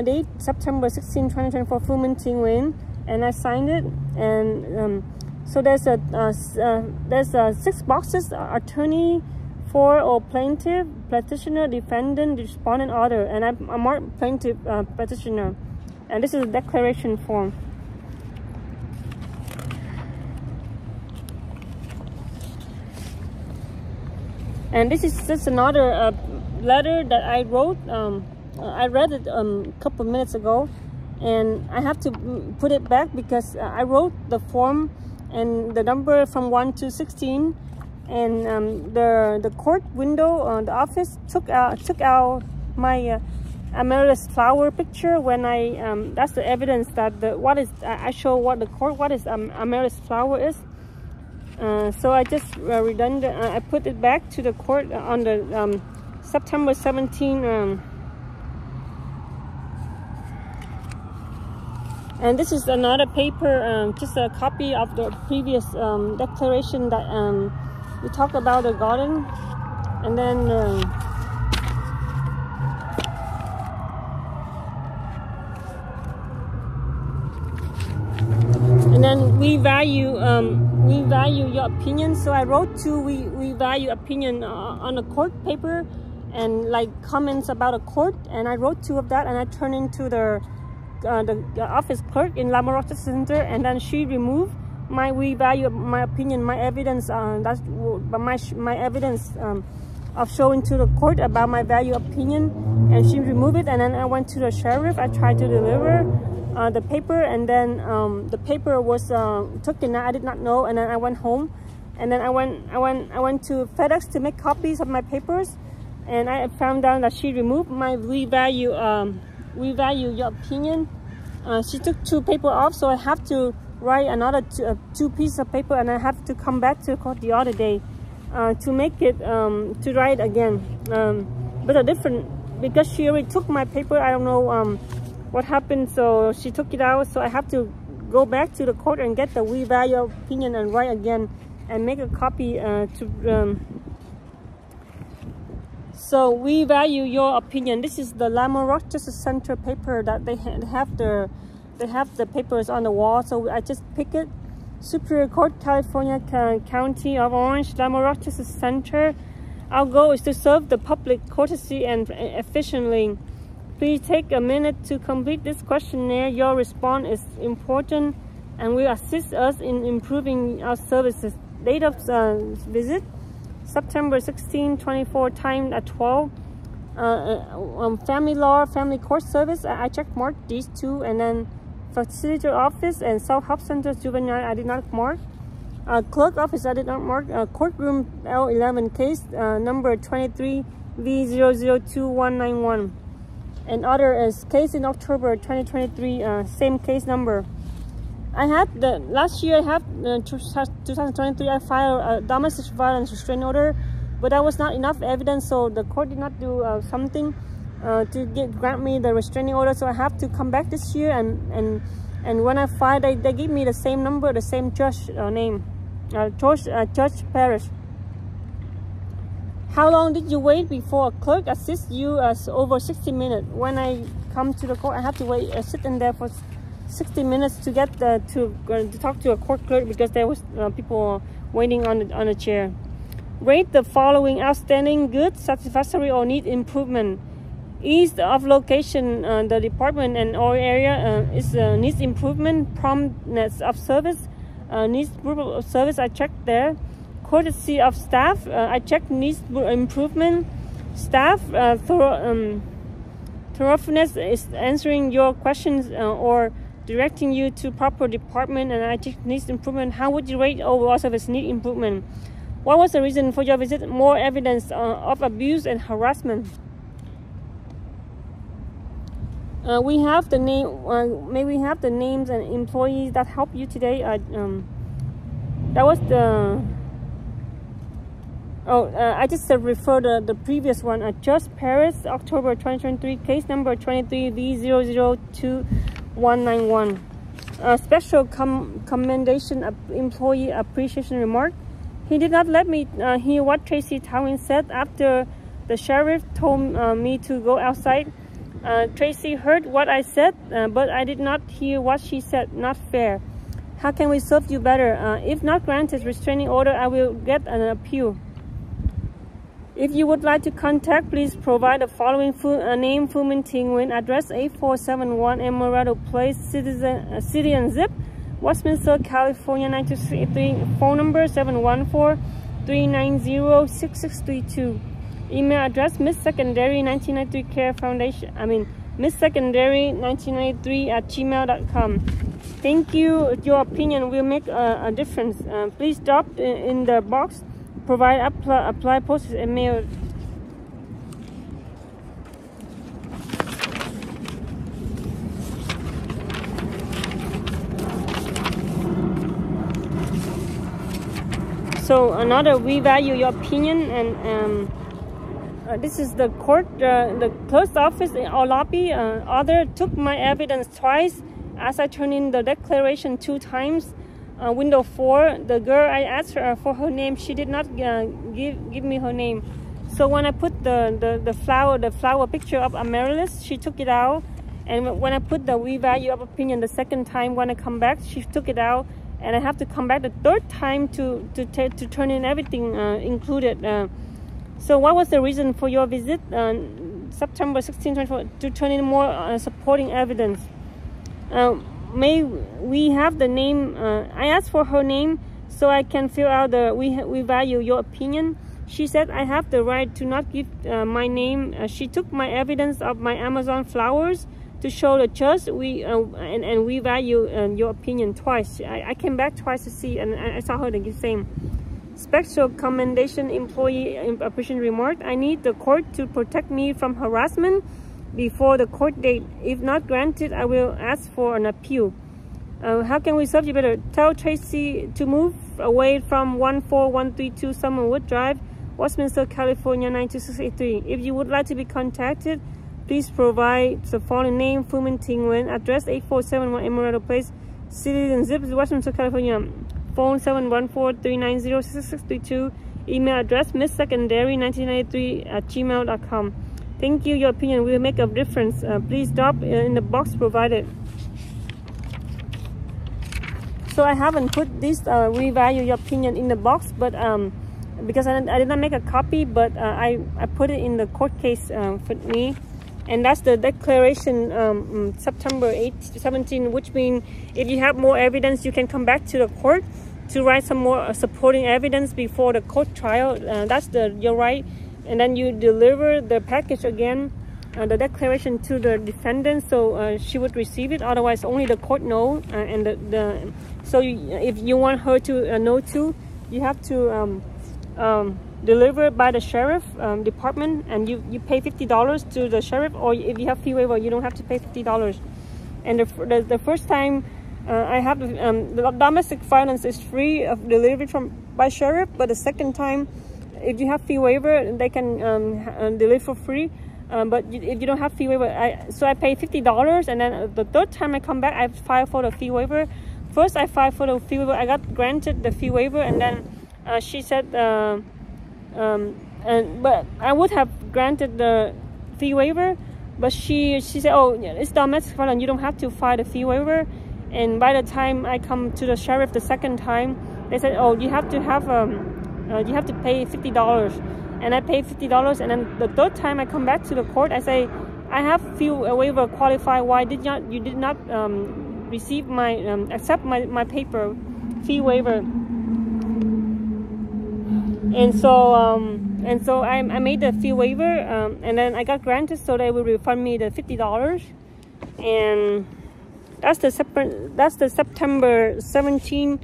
Date September 16, 2024, Phu Minh Thi Nguyen, and I signed it. And so there's 6 boxes: attorney for or plaintiff, petitioner, defendant, respondent, other, and I marked plaintiff, petitioner. And this is a declaration form. And this is just another letter that I wrote. I read it a couple minutes ago, and I have to put it back because I wrote the form and the number from 1 to 16, and the court window, the office took out my amaryllis flower picture when I that's the evidence that I show what the court what is amaryllis flower is. So I just redundant. I put it back to the court on the September 17. And this is another paper, just a copy of the previous declaration that we talked about the garden, and then we value your opinion. So I wrote to we value opinion on a court paper, and like comments about a court, and I wrote 2 of that, and I turned into the office clerk in Lama Rochester Center, and then she removed my we value my opinion, my evidence, that's my evidence of showing to the court about my value opinion, and she removed it. And then I went to the sheriff. I tried to deliver the paper, and then the paper was taken. I did not know, and then I went home, and then I went to FedEx to make copies of my papers, and I found out that she removed my we value your opinion. She took 2 paper off, so I have to write another 2 pieces of paper, and I have to come back to the court the other day. to make it to write again, but a different, because she already took my paper. I don't know what happened, so she took it out, so I have to go back to the court and get the we value opinion and write again and make a copy so we value your opinion. This is the Lamar Rochester Center paper that they have the papers on the wall, so I just pick it. Superior Court, California, County of Orange, Lamar Rochester Center. Our goal is to serve the public courtesy and efficiently. Please take a minute to complete this questionnaire. Your response is important and will assist us in improving our services. Date of visit, September 16, 24, time at 12. Family law, family court service, I checked mark these two, and then facilitator office and South Help Center juvenile I did not mark. Clerk office I did not mark. Courtroom L11 case number 23 V002191. And other is case in October 2023, same case number. I had the last year, I have 2023, I filed a domestic violence restraining order, but that was not enough evidence, so the court did not do something to grant me the restraining order. So I have to come back this year, and when I filed, they give me the same number, the same judge name, Judge Parrish. How long did you wait before a clerk assists you? Over 60 minutes. When I come to the court, I have to wait, sit in there for 60 minutes to get to talk to a court clerk, because there was people waiting on the chair. Rate the following: outstanding, good, satisfactory, or need improvement. Ease of location, the department and or area needs improvement. Promptness of service, needs improvement of service. I checked there. Courtesy of staff, I checked needs improvement. Staff thoroughness is answering your questions or directing you to proper department, and I checked needs improvement. How would you rate overall service need improvement? What was the reason for your visit? More evidence of abuse and harassment. We have the name. May we have the names and employees that helped you today? That was the. I just referred the previous one. Judge Paris, October 2023, case number 23 V002191. Special commendation, employee appreciation remark. He did not let me hear what Tracie Thao said after the sheriff told me to go outside. Tracie heard what I said, but I did not hear what she said. Not fair. How can we serve you better? If not granted restraining order, I will get an appeal. If you would like to contact, please provide the following name: Phu Minh Thi Nguyen, address 8471 Emerald Place, city and zip, Westminster, California 923, phone number 714-390-6632. Email address Miss Secondary 1993 Care Foundation. Miss Secondary 1993 @gmail.com. Thank you. Your opinion will make a difference. Please drop in the box. Provide apply postage and mail. So another, we value your opinion, and this is the court, the closed office or lobby. Other took my evidence twice as I turned in the declaration 2 times. Window 4, the girl, I asked her for her name. She did not give me her name. So when I put the flower picture of Amaryllis, she took it out. And when I put the we value of opinion the second time, when I come back, she took it out. And I have to come back the 3rd time to turn in everything included. So what was the reason for your visit? September 16, 24, to turn in more supporting evidence. May we have the name? I asked for her name so I can fill out the we value your opinion. She said I have the right to not give my name. She took my evidence of my Amazon flowers to show the judge. And we value your opinion twice. I came back twice to see, and I saw her the same. Special commendation, employee appreciation remark. I need the court to protect me from harassment before the court date. If not granted, I will ask for an appeal. How can we serve you better? Tell Tracie to move away from 14132 Summerwood Drive, Westminster, California 92683. If you would like to be contacted, please provide the following name: Phu Minh Thi Nguyen, address 8471 Emerald Place, city and zip Westminster, California, phone 714-390-6632, email address misssecondary1993@gmail.com. Thank you. Your opinion will make a difference. Please drop in the box provided. So I haven't put this revalue your opinion in the box, but because I did not make a copy, but I put it in the court case for me. And that's the declaration September 17, which means if you have more evidence, you can come back to the court to write some more supporting evidence before the court trial. That's your right. And then you deliver the package again, the declaration, to the defendant, so she would receive it. Otherwise, only the court know. So if you want her to know too, you have to deliver it by the sheriff department, and you pay $50 to the sheriff. Or if you have fee waiver, you don't have to pay $50. And the first time I have the domestic violence is free of delivery by sheriff, but the second time, if you have fee waiver, they can deliver for free. But if you don't have fee waiver, so I pay $50, and then the third time I come back, I file for the fee waiver. First, I filed for the fee waiver. I got granted the fee waiver, and then she said, but I would have granted the fee waiver, but she said, oh, yeah, it's domestic violence, you don't have to file the fee waiver. And by the time I come to the sheriff the second time, they said, oh, you have to have you have to pay $50. And I paid $50, and then the third time I come back to the court, I say, I have fee waiver qualified. Why you did not receive my accept my paper fee waiver? And so I made the fee waiver, and then I got granted, so they will refund me the $50. And that's the September 17.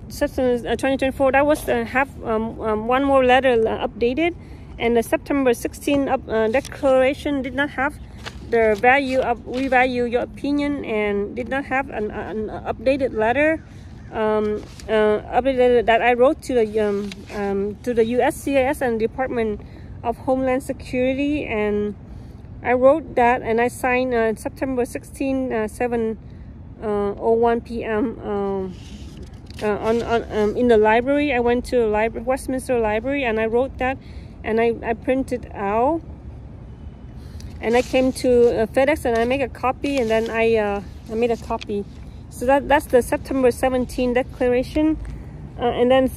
2024. That was one more letter updated, and the September 16 declaration did not have the value of revalue your opinion, and did not have an updated letter updated that I wrote to the USCIS and Department of Homeland Security, and I wrote that, and I signed September 16 7:01 p.m. In the library. I went to the Westminster Library, and I wrote that, and I printed out, and I came to FedEx, and I make a copy, and then I made a copy. So that's the September 17 declaration. And then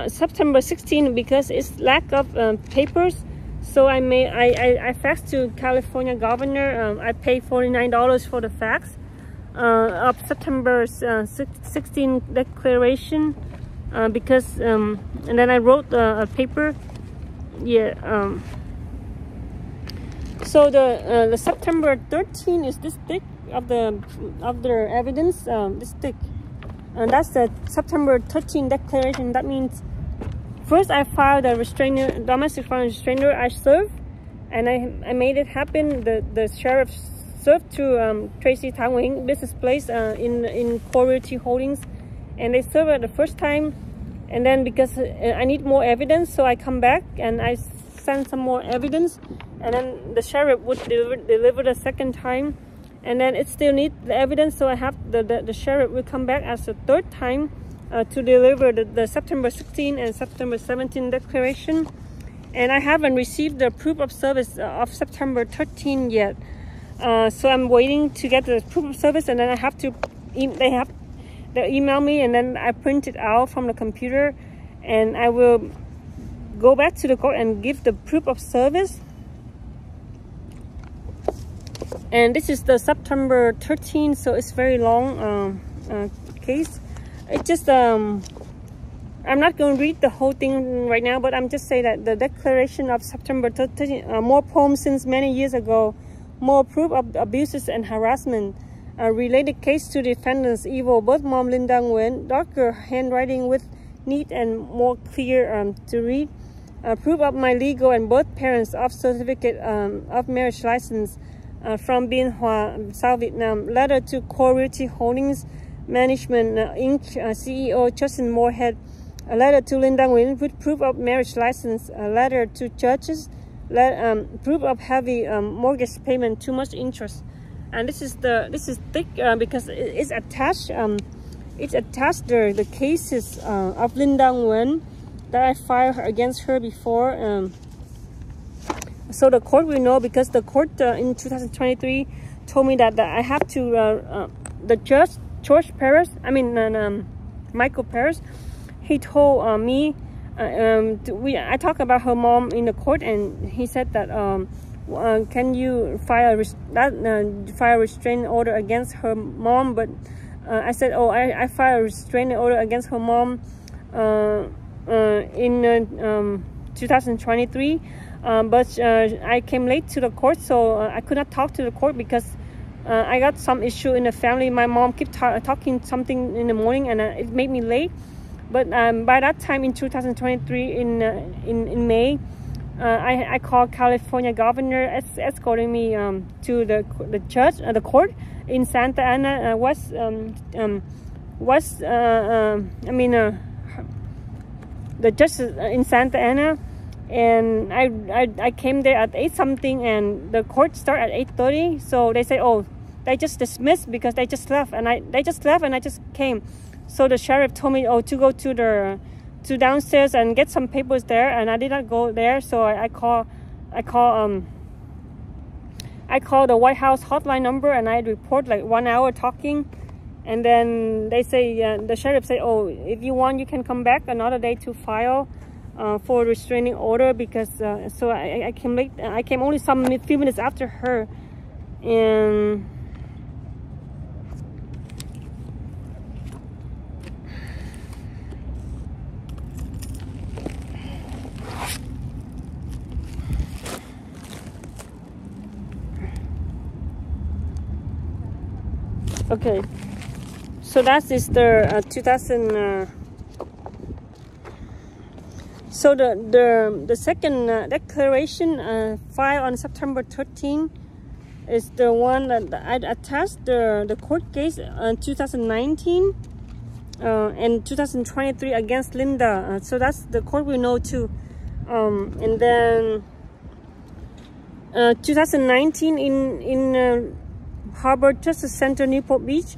September 16, because it's lack of papers, so I faxed to California governor. I paid $49 for the fax of September 16 declaration, because and then I wrote a paper. So the September 13 is this thick of the evidence, this thick, and that's the September 13 declaration. That means first I filed a domestic violence restrainer. I served, and I made it happen. The sheriff served to Tracie Thao business place in Realty Holdings, and they served it the first time, and then because I need more evidence, so I come back and I send some more evidence, and then the sheriff would deliver the second time, and then it still needs the evidence, so I have the sheriff will come back as the third time to deliver the September 16 and September 17 declaration. And I haven't received the proof of service of September 13 yet. So I'm waiting to get the proof of service, and then I have to, they email me, and then I print it out from the computer, and I will go back to the court and give the proof of service. And this is the September 13, so it's very long case. It just I'm not going to read the whole thing right now, but I'm just saying that the declaration of September 13, more poems since many years ago, more proof of abuses and harassment, related case to defendants evil, both mom Linda Nguyen, darker handwriting with neat and more clear to read, proof of my legal and both parents of certificate of marriage license, from Bien Hoa, South Vietnam. Letter to Core Realty Holdings Management Inc. CEO Justin Moorhead. A letter to Linda Nguyen with proof of marriage license. A letter to judges. Proof of heavy mortgage payment, too much interest. And this is thick because it's attached. It's attached the cases of Linda Nguyen that I filed against her before. So the court will know, because the court in 2023 told me that I have to, the judge, George Paris, Michael Paris, he told me, I talked about her mom in the court, and he said that, can you file a restraining order against her mom? But I said, oh, I filed a restraining order against her mom in 2023. But I came late to the court, so I could not talk to the court because I got some issue in the family. My mom kept talking something in the morning, and it made me late. But by that time in 2023, in May, I called California governor escorting me to the judge, the court in Santa Ana, the judge in Santa Ana. And I came there at 8 something, and the court started at 8:30. So they say, oh, they just dismissed because they just left, and I just came. So the sheriff told me, oh, to go to downstairs and get some papers there, and I did not go there. So I call the White House hotline number, and I report like 1 hour talking. And then they say, the sheriff say, oh, if you want, you can come back another day to file for a restraining order, because so I came late. I came only few minutes after her. And okay, so that is the 2000. So the second declaration filed on September 13 is the one that I attached the court case in 2019 and 2023 against Linda. So that's the court will know too. And then 2019 in Harbor Justice Center, Newport Beach,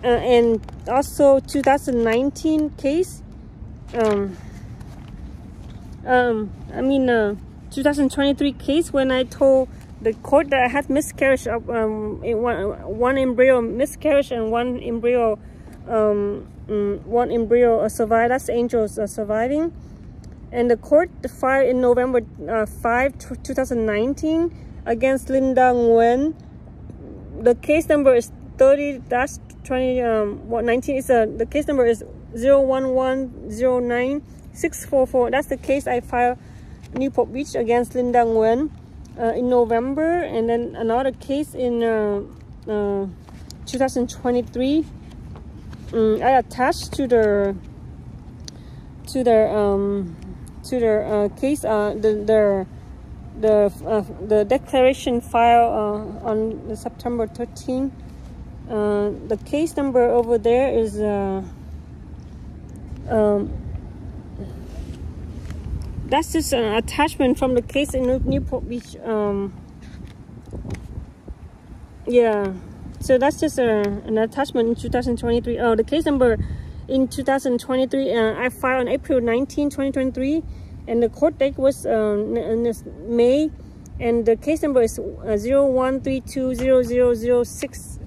and also 2019 case. 2023 case when I told the court that I had miscarriage of one embryo miscarriage and one embryo survived. That's angels surviving. And the court filed in November 5, 2019 against Linda Nguyen. The case number is 30-2019. The case number is 01109-644. That's the case I filed Newport Beach against Linda Nguyen in November. And then another case in 2023. I attached to the case the declaration file on September 13. The case number over there is that's just an attachment from the case in Newport Beach. Yeah, so that's just an attachment in 2023. Oh, the case number in 2023 I filed on April 19, 2023, and the court date was in May, and the case number is 01320006.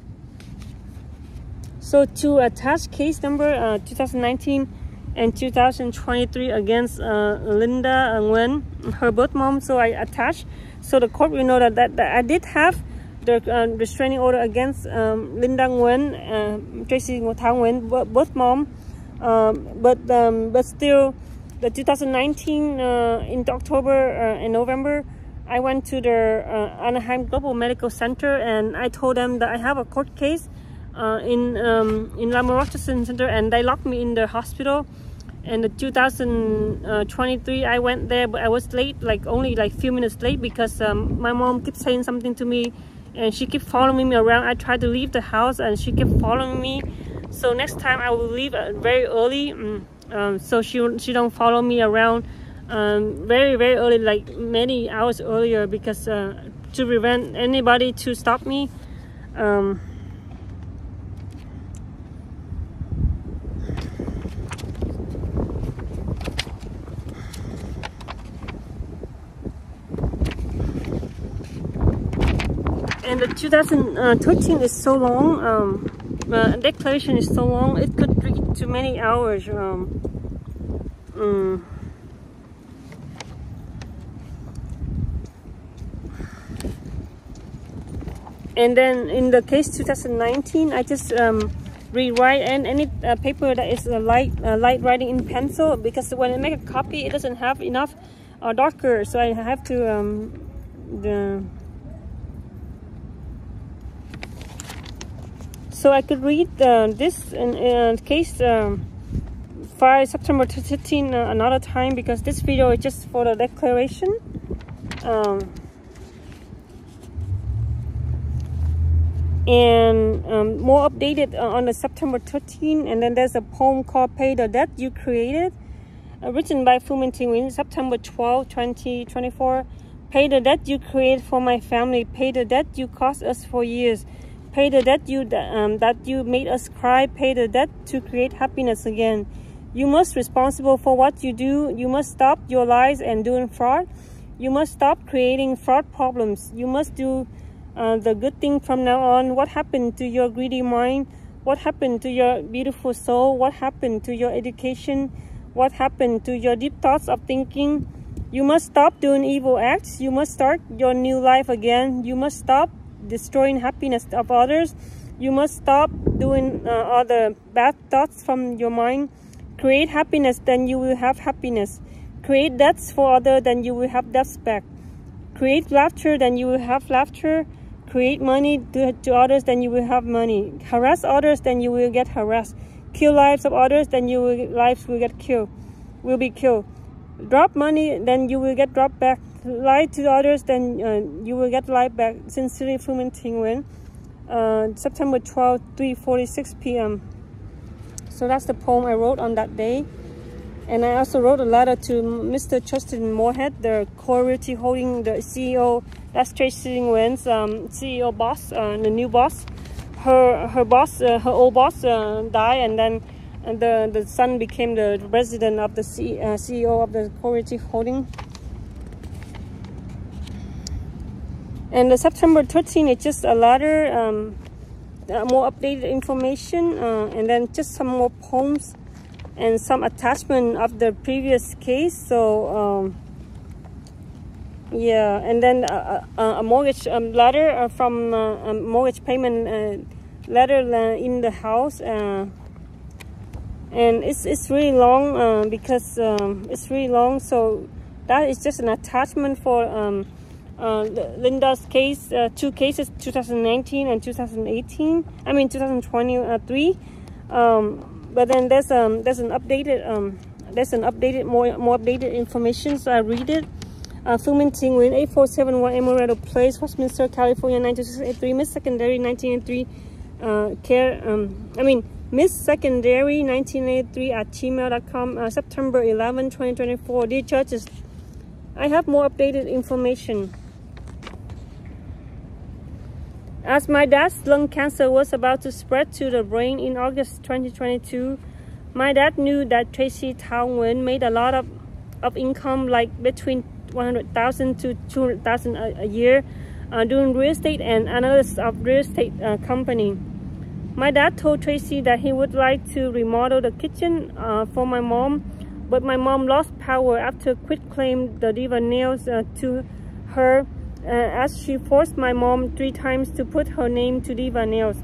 So to attach case number 2019 and 2023 against Linda Nguyen, her birth mom, so I attached, so the court will know that I did have the restraining order against Linda Nguyen, Tracie Thao Nguyen, birth mom, but still, the 2019 in October and November, I went to the Anaheim Global Medical Center, and I told them that I have a court case in Lama Rochester Center, and they locked me in the hospital. And the 2023 I went there, but I was late, like only like few minutes late, because my mom kept saying something to me and she kept following me around. I tried to leave the house and she kept following me. So next time I will leave very early, so she don't follow me around very early, like many hours earlier, because to prevent anybody to stop me. And the 2013 is so long, declaration is so long, it could read to many hours. And then in the case 2019, I just rewrite any paper that is light writing in pencil, because when I make a copy, it doesn't have enough darker, so I have to so I could read this in case 5 September 13 another time, because this video is just for the declaration. And more updated on the September 13, and then there's a poem called Pay the Debt You Created, written by Nguyen, September 12, 2024. Pay the debt you created for my family. Pay the debt you cost us for years. Pay the debt that you made us cry. Pay the debt to create happiness again. You must be responsible for what you do. You must stop your lies and doing fraud. You must stop creating fraud problems. You must do the good thing from now on. What happened to your greedy mind? What happened to your beautiful soul? What happened to your education? What happened to your deep thoughts of thinking? You must stop doing evil acts. You must start your new life again. You must stop destroying happiness of others. You must stop doing other bad thoughts from your mind. Create happiness, then you will have happiness. Create debts for others, then you will have debts back. Create laughter, then you will have laughter. Create money to others, then you will have money. Harass others, then you will get harassed. Kill lives of others, then lives will get killed. Will be killed. Drop money, then you will get dropped back. Lie to others, then you will get lied back. Sincerely, Nguyen. September 12, 3:46 p.m. So that's the poem I wrote on that day. And I also wrote a letter to Mr. Justin Moorhead, the Realty Holding, the CEO. That's Tracie Nguyen's CEO boss, the new boss. Her boss, her old boss died, and then the son became the president of the CEO of the Realty Holding. And the September 13 is just a letter, more updated information, and then just some more poems and some attachment of the previous case. So yeah, and then a mortgage letter from a mortgage payment letter in the house, and it's really long, because it's really long. So that is just an attachment for Linda's case, two cases, 2019 and 2018. I mean 2023. But then there's an updated more updated information. So I read it. Nguyen, 8471 Amaretto Place, Westminster, California, 92683. Miss Secondary, 1983. Miss Secondary 1983 at gmail.com. September 11, 2024. Dear judges, I have more updated information. As my dad's lung cancer was about to spread to the brain in August 2022, my dad knew that Tracie Thao Nguyen made a lot of income, like between $100,000 to $200,000 a year, doing real estate and analysis of real estate company. My dad told Tracie that he would like to remodel the kitchen for my mom, but my mom lost power after quit claimed the diva nails to her, as she forced my mom 3 times to put her name to diva nails.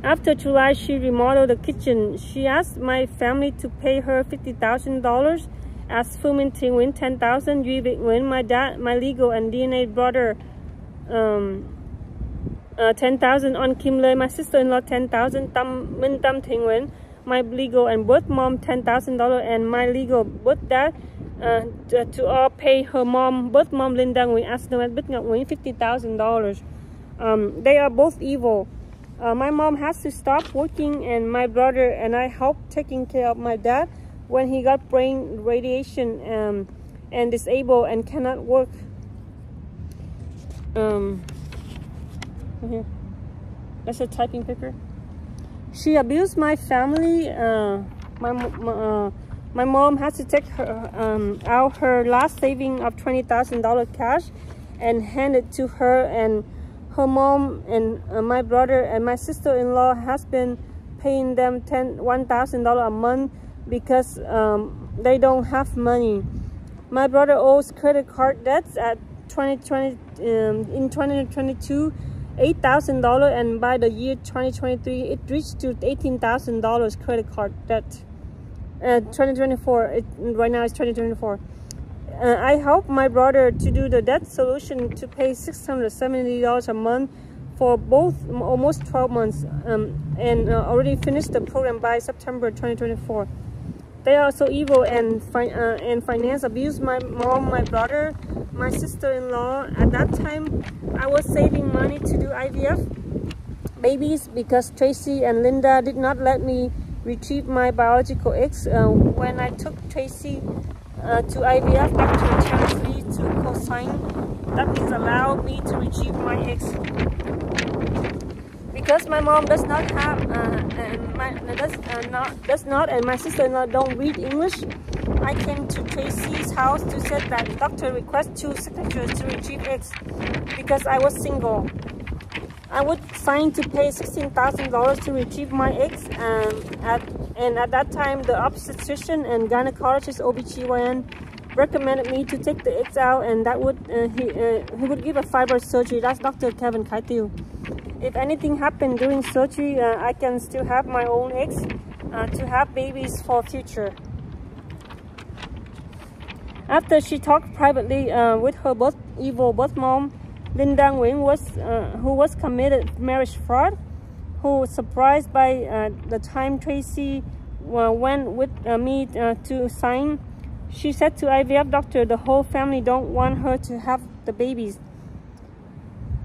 After July, she remodeled the kitchen. She asked my family to pay her $50,000, as Nguyen $10,000, Nguyen, my dad, my legal and DNA brother, $10,000, on Kim Lê, my sister-in-law, $10,000, Tam Nguyen, my legal and birth mom $10,000, and my legal birth dad to all pay her mom, birth mom Linda Nguyen as no bit Nguyen $50,000. They are both evil. My mom has to stop working, and my brother and I helped taking care of my dad when he got brain radiation and disabled and cannot work. Here. That's a typing paper. She abused my family. My mom has to take her out her last saving of $20,000 cash and hand it to her, and her mom and my brother and my sister-in-law has been paying them $1,000 a month because they don't have money. My brother owes credit card debts at in 2022 $8,000, and by the year 2023 it reached to $18,000 credit card debt. 2024, right now it's 2024. I helped my brother to do the debt solution to pay $670 a month for both almost 12 months, and already finished the program by September 2024. They are so evil and finance abuse my mom, my brother, my sister-in-law. At that time, I was saving money to do IVF babies because Tracie and Linda did not let me retrieve my biological eggs. When I took Tracie to IVF, Dr. Tracie to co-sign, that means allow me to retrieve my eggs. Because my mom does not have and my sister-in-law don't read English, I came to Tracie's house to say that doctor request 2 signatures to retrieve eggs because I was single. I would sign to pay $16,000 to retrieve my eggs, and at that time the obstetrician and gynecologist OBGYN recommended me to take the eggs out, and that would he would give a fiber surgery. That's Dr. Kevin Kaitiu. If anything happened during surgery, I can still have my own eggs to have babies for future. After she talked privately with her evil birth mom, Linda Nguyen, who was committed marriage fraud, who was surprised by the time Tracie went with me to sign. She said to IVF doctor, the whole family don't want her to have the babies.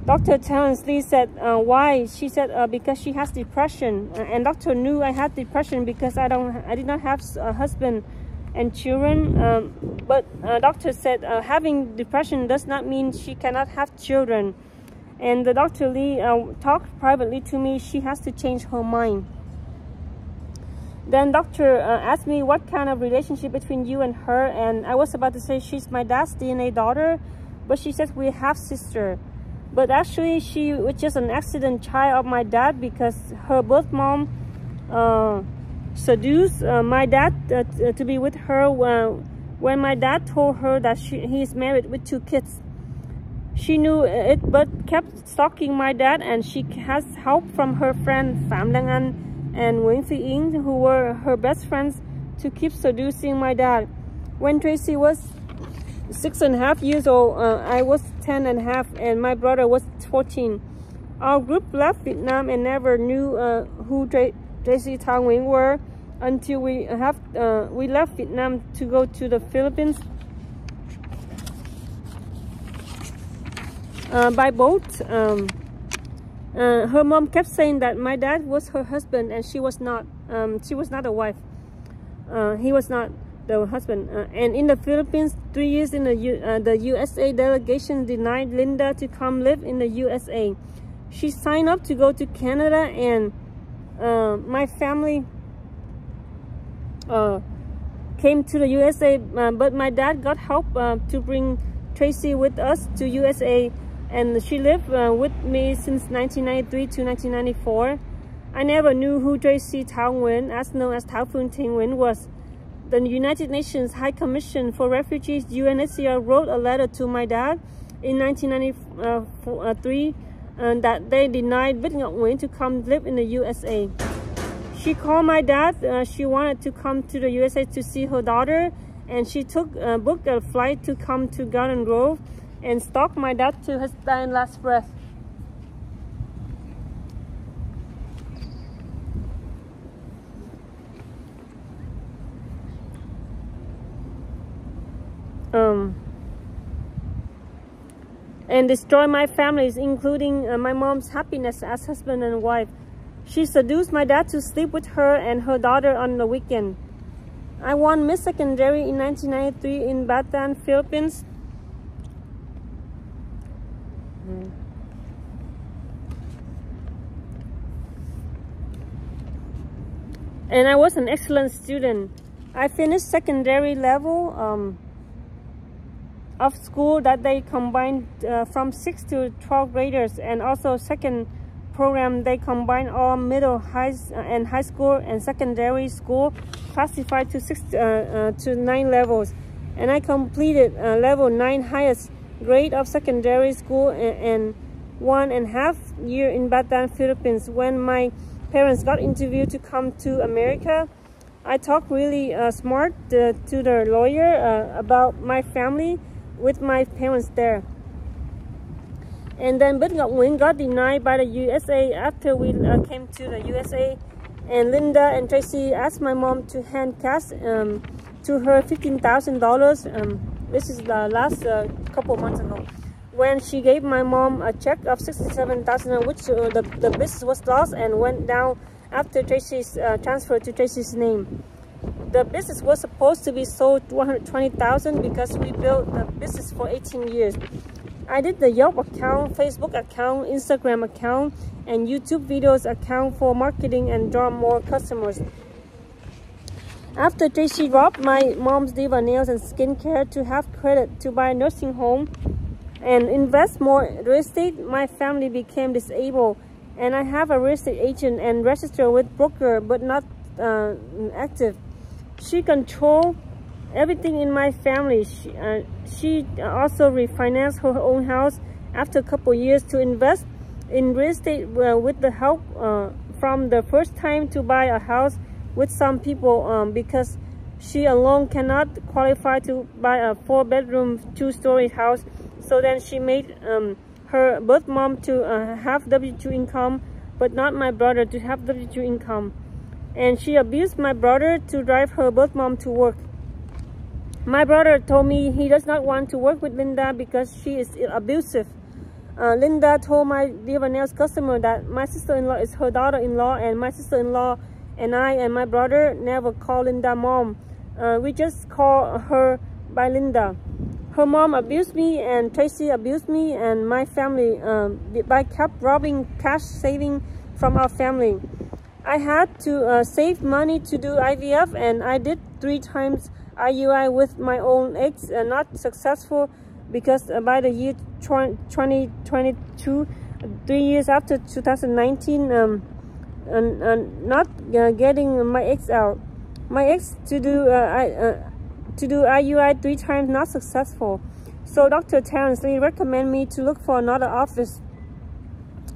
Dr. Terrence Lee said, why? She said, because she has depression. And doctor knew I had depression because I did not have a husband and children. But doctor said, having depression does not mean she cannot have children. And the Dr. Lee talked privately to me. She has to change her mind. Then doctor asked me what kind of relationship between you and her. And I was about to say she's my dad's DNA daughter. But she said we have sister. But actually, she was just an accident child of my dad because her birth mom seduced my dad to be with her when my dad told her that he is married with 2 kids. She knew it but kept stalking my dad, and she has help from her friend Phạm Đăng Anh and Nguyen Phi Ying, who were her best friends, to keep seducing my dad. When Tracie was 6.5 years old, I was 10.5, and my brother was 14. Our group left Vietnam and never knew who Tracie Thao Nguyen were until we left Vietnam to go to the Philippines by boat. Her mom kept saying that my dad was her husband, and she was not. She was not a wife. He was not the husband. And in the Philippines, 3 years in the USA delegation denied Linda to come live in the USA. She signed up to go to Canada, and my family came to the USA, but my dad got help to bring Tracie with us to USA, and she lived with me since 1993 to 1994. I never knew who Tracie Thao Nguyen, as known as Thao Phuong Thi Nguyen, was. The United Nations High Commission for Refugees, UNHCR, wrote a letter to my dad in 1993 that they denied Bích Ngọc Nguyen to come live in the USA. She called my dad. She wanted to come to the USA to see her daughter, and she booked a flight to come to Garden Grove and stalked my dad to his dying last breath. and destroy my families, including my mom's happiness as husband and wife. She seduced my dad to sleep with her and her daughter on the weekend. I won Miss Secondary in 1993 in Bataan, Philippines. And I was an excellent student. I finished secondary level of school that they combined from 6 to 12 graders, and also second program they combine all middle, high school and secondary school classified to 6 to 9 levels. And I completed level 9 highest grade of secondary school and 1.5 years in Bataan, Philippines. When my parents got interviewed to come to America, I talked really smart to the lawyer about my family with my parents there. And then but Nguyen got denied by the USA after we came to the USA. And Linda and Tracie asked my mom to hand cash to her $15,000. This is the last couple months ago, when she gave my mom a check of $67,000, which the business was lost and went down after Tracie's transfer to Tracie's name. The business was supposed to be sold $120,000 because we built the business for 18 years. I did the Yelp account, Facebook account, Instagram account, and YouTube videos account for marketing and draw more customers. After Tracie dropped my mom's Diva Nails and skincare to have credit to buy a nursing home and invest more in real estate, my family became disabled. And I have a real estate agent and registered with broker, but not active. She controlled everything in my family. She also refinanced her own house after a couple years to invest in real estate with the help from the first time to buy a house with some people because she alone cannot qualify to buy a 4-bedroom 2-story house. So then she made her birth mom to have W-2 income, but not my brother to have W-2 income. And she abused my brother to drive her birth mom to work. My brother told me he does not want to work with Linda because she is abusive. Linda told my Diva Nails customer that my sister-in-law is her daughter-in-law, and my sister-in-law and I and my brother never call Linda mom. We just call her by Linda. Her mom abused me, and Tracie abused me and my family by kept robbing cash saving from our family. I had to save money to do IVF, and I did 3 times IUI with my own eggs, not successful because by the year 2022, 3 years after 2019, not getting my eggs out. My eggs to do IUI 3 times, not successful. So Dr. Terrence Lee recommended me to look for another office,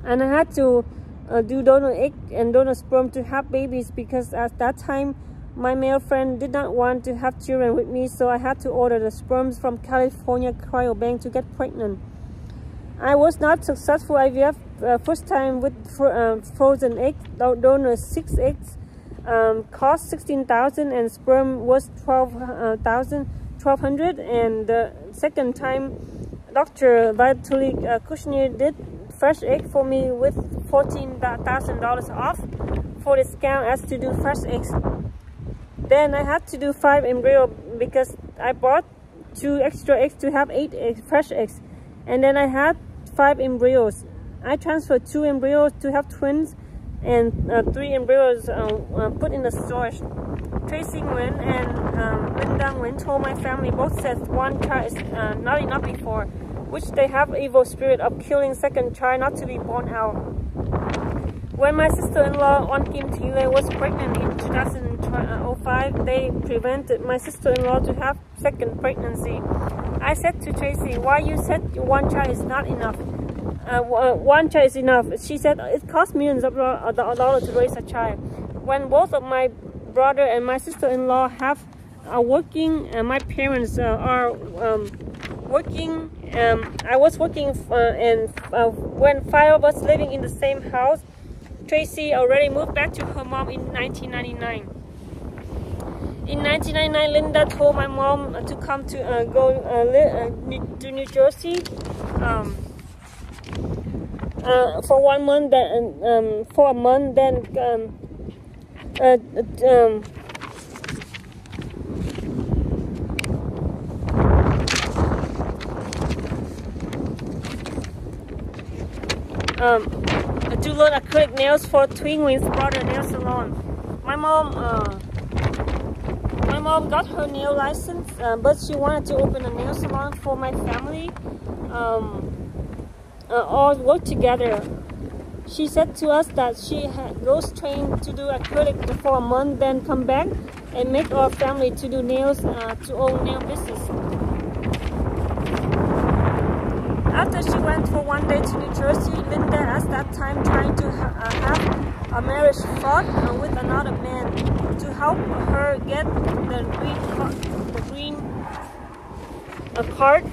and I had to do donor egg and donor sperm to have babies because at that time my male friend did not want to have children with me, so I had to order the sperms from California cryobank to get pregnant. I was not successful IVF first time with frozen egg. Donor 6 eggs cost $16,000 and sperm was $1,200. And the second time, Dr. Vitalik Kushner did fresh egg for me with $14,000 off for discount as to do fresh eggs. Then I had to do 5 embryo because I bought 2 extra eggs to have 8 fresh eggs. And then I had 5 embryos. I transferred 2 embryos to have twins and 3 embryos put in the storage. Tracie Nguyen and Linda Nguyen told my family, both said 1 child is not enough before, which they have evil spirit of killing second child not to be born out. When my sister-in-law on Kim Thiele was pregnant in 2005, they prevented my sister-in-law to have second pregnancy. I said to Tracie, why you said 1 child is not enough? 1 child is enough. She said it costs millions of dollars to raise a child. When both of my brother and my sister-in-law are working, my parents are working. I was working, and when 5 of us living in the same house, Tracie already moved back to her mom in 1999. In 1999, Linda told my mom to come to to New Jersey. for 1 month, then for a month, then do learn acrylic nails for Nguyen's brother nail salon. My mom got her nail license, but she wanted to open a nail salon for my family. All work together. She said to us that she goes trained to do acrylic for a month, then come back and make our family to do nails, to own nail business. After she went for 1 day to New Jersey, Linda at that time trying to have a marriage fraud with another man to help her get the green card.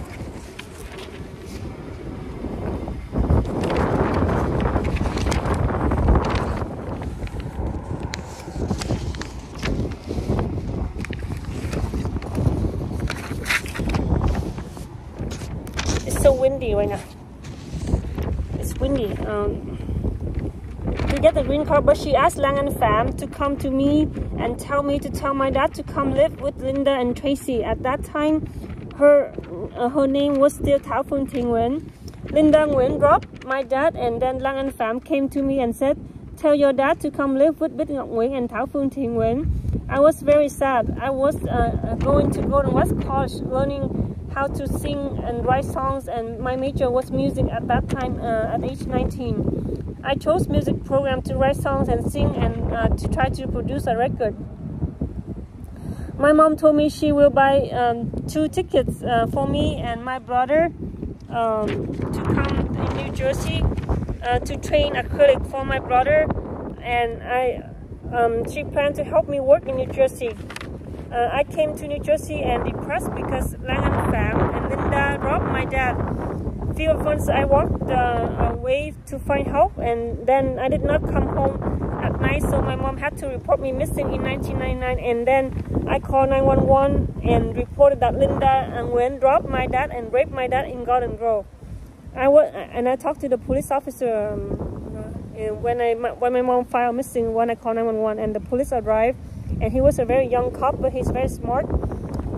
It's so windy right now. It's windy. To get the green card, but she asked Nguyen fam to come to me and tell me to tell my dad to come live with Linda and Tracie. At that time, her name was still Thao Nguyen. Linda Nguyen dropped my dad, and then Nguyen fam came to me and said, "Tell your dad to come live with Nguyen and Thao Nguyen." I was very sad. I was going to West College, learning how to sing and write songs, and my major was music at that time. At age 19, I chose music program to write songs and sing, and to try to produce a record. My mom told me she will buy 2 tickets for me and my brother to come in New Jersey to train acrylic for my brother, and she planned to help me work in New Jersey. I came to New Jersey and depressed because Nguyen fam and Linda robbed my dad. Few months I walked away to find help, and then I did not come home at night, so my mom had to report me missing in 1999, and then I called 911 and reported that Linda and Nguyen robbed my dad and raped my dad in Garden Grove. I talked to the police officer when my mom filed missing, when I called 911, and the police arrived. And he was a very young cop, but he's very smart.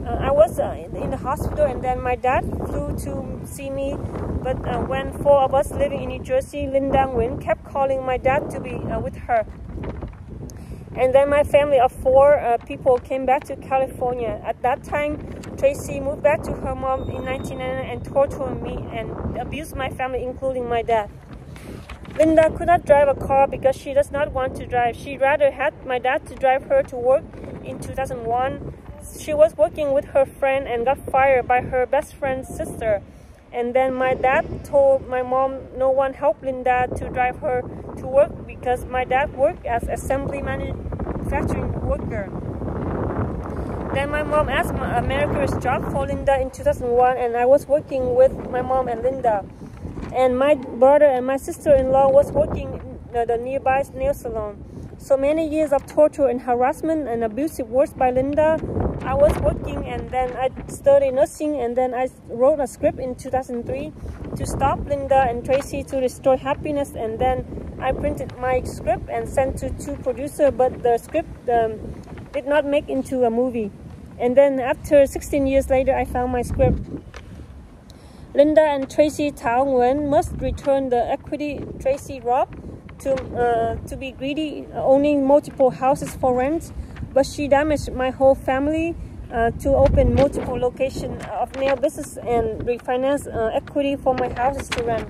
I was in the hospital, and then my dad flew to see me. But when 4 of us living in New Jersey, Linda Nguyen kept calling my dad to be with her. And then my family of 4 people came back to California. At that time, Tracie moved back to her mom in 1999 and tortured me and abused my family, including my dad. Linda could not drive a car because she does not want to drive. She rather had my dad to drive her to work. In 2001, she was working with her friend and got fired by her best friend's sister. And then my dad told my mom no one helped Linda to drive her to work because my dad worked as assembly manufacturing worker. Then my mom asked a manager's job for Linda in 2001, and I was working with my mom and Linda. And my brother and my sister-in-law was working in the nearby nail salon. So many years of torture and harassment and abusive words by Linda. I was working, and then I studied nursing, and then I wrote a script in 2003 to stop Linda and Tracie to restore happiness, and then I printed my script and sent to 2 producers, but the script did not make into a movie. And then after 16 years later, I found my script. Linda and Tracie Thao Nguyen must return the equity Tracie robbed to be greedy, owning multiple houses for rent, but she damaged my whole family to open multiple locations of nail business and refinance equity for my houses to rent.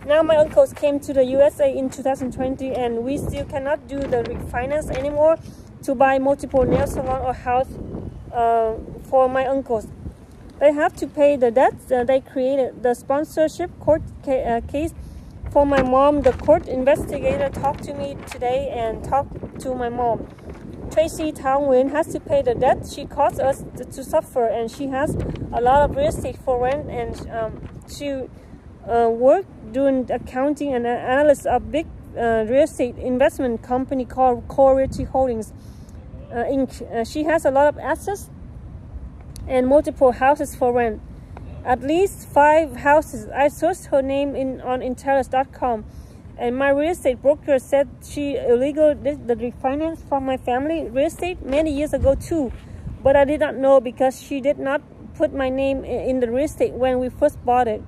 Now my uncles came to the USA in 2020, and we still cannot do the refinance anymore to buy multiple nail salon or house for my uncles. They have to pay the debts they created. The sponsorship court case for my mom, the court investigator talked to me today and talked to my mom. Tracie Thao Nguyen has to pay the debt she caused us to suffer, and she has a lot of real estate for rent, and she worked doing accounting and analysis of big real estate investment company called Core Realty Holdings Inc. She has a lot of assets and multiple houses for rent. at least 5 houses. I searched her name on Interest.com, and my real estate broker said she illegal the refinance from my family real estate many years ago too, but I did not know because she did not put my name in the real estate when we first bought it.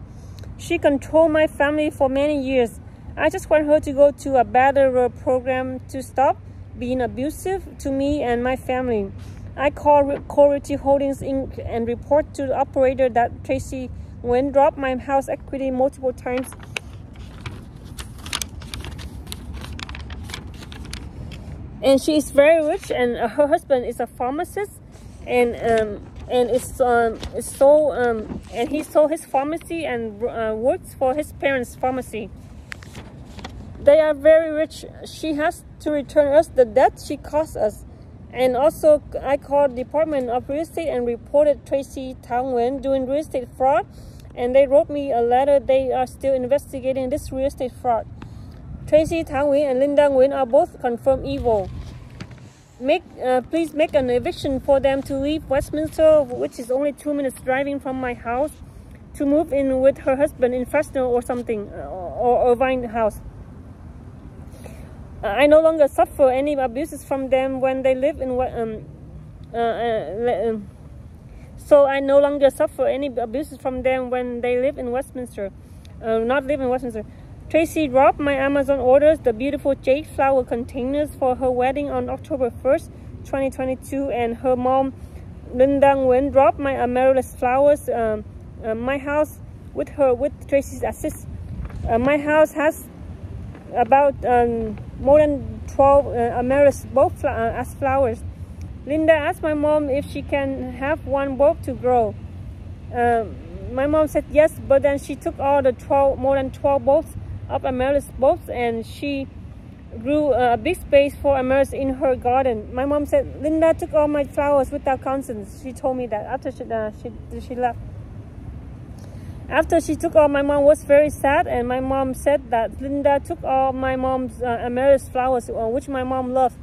She controlled my family for many years. I just want her to go to a better program to stop being abusive to me and my family. I called Tracie Holdings Inc. and report to the operator that Tracie Nguyen dropped my house equity multiple times. And she is very rich, and her husband is a pharmacist, and he sold his pharmacy and works for his parents' pharmacy. They are very rich. She has to return us the debt she caused us. And also, I called Department of Real Estate and reported Tracie Thao Nguyen doing real estate fraud, and they wrote me a letter. They are still investigating this real estate fraud. Tracie Thao Nguyen and Linda Nguyen are both confirmed evil. Please make an eviction for them to leave Westminster, which is only 2 minutes driving from my house, to move in with her husband in Fresno or something, or Irvine House. I no longer suffer any abuses from them when they live in so I no longer suffer any abuses from them when they live in Westminster, not live in Westminster. Tracie dropped my Amazon orders, the beautiful jade flower containers for her wedding on October 1st, 2022, and her mom, Linda Nguyen, dropped my amaryllis flowers, my house with Tracie's assist. My house has about more than 12 amaryllis bulb as flowers. Linda asked my mom if she can have one bulb to grow. My mom said yes, but then she took all the more than 12 bulbs of amaryllis bulbs, and she grew a big space for amaryllis in her garden. My mom said Linda took all my flowers without consent. She told me that after she left. After she took all, my mom was very sad, and my mom said that Linda took all my mom's amaryllis flowers, which my mom loved.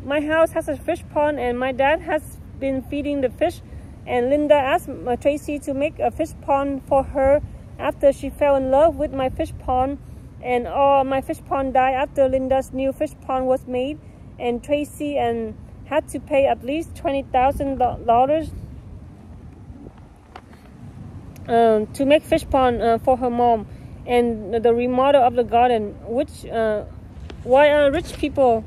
My house has a fish pond, and my dad has been feeding the fish, and Linda asked Tracie to make a fish pond for her after she fell in love with my fish pond, and all my fish pond died after Linda's new fish pond was made, and Tracie had to pay at least $20,000 to make fish pond for her mom and the remodel of the garden. Which why are rich people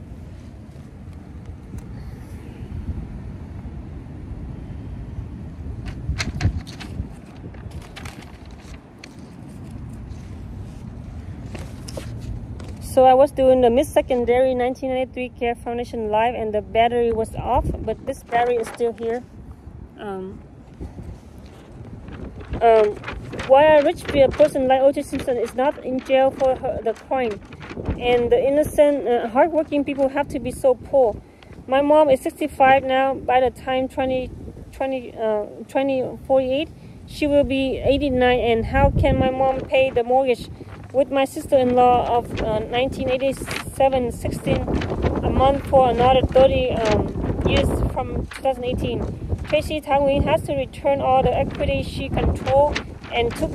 So I was doing the mid-secondary 1993 Care Foundation live, and the battery was off, but this battery is still here. Why a rich person like O.J. Simpson is not in jail for the crime, and the innocent, hardworking people have to be so poor. My mom is 65 now. By the time 2048, she will be 89, and how can my mom pay the mortgage with my sister-in-law of 1987, 16 a month for another 30 years from 2018. Tracie Thao Nguyen has to return all the equity she controlled and took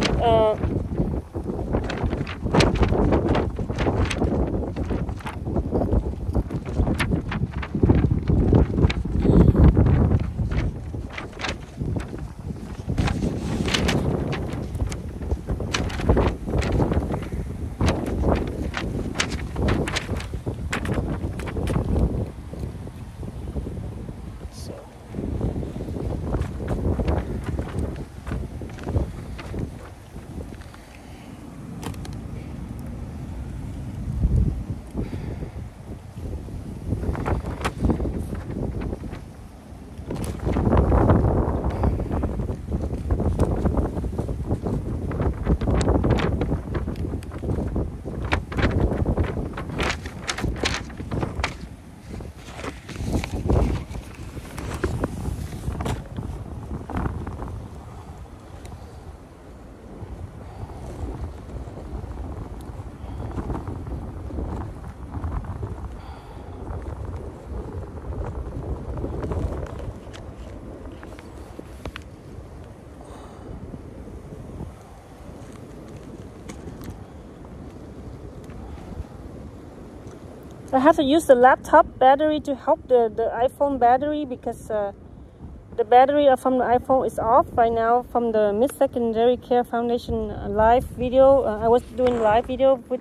I have to use the laptop battery to help the iPhone battery, because the battery from the iPhone is off right now from the Miss Secondary Care Foundation live video. I was doing live video with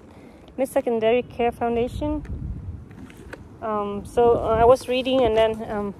Miss Secondary Care Foundation. So I was reading, and then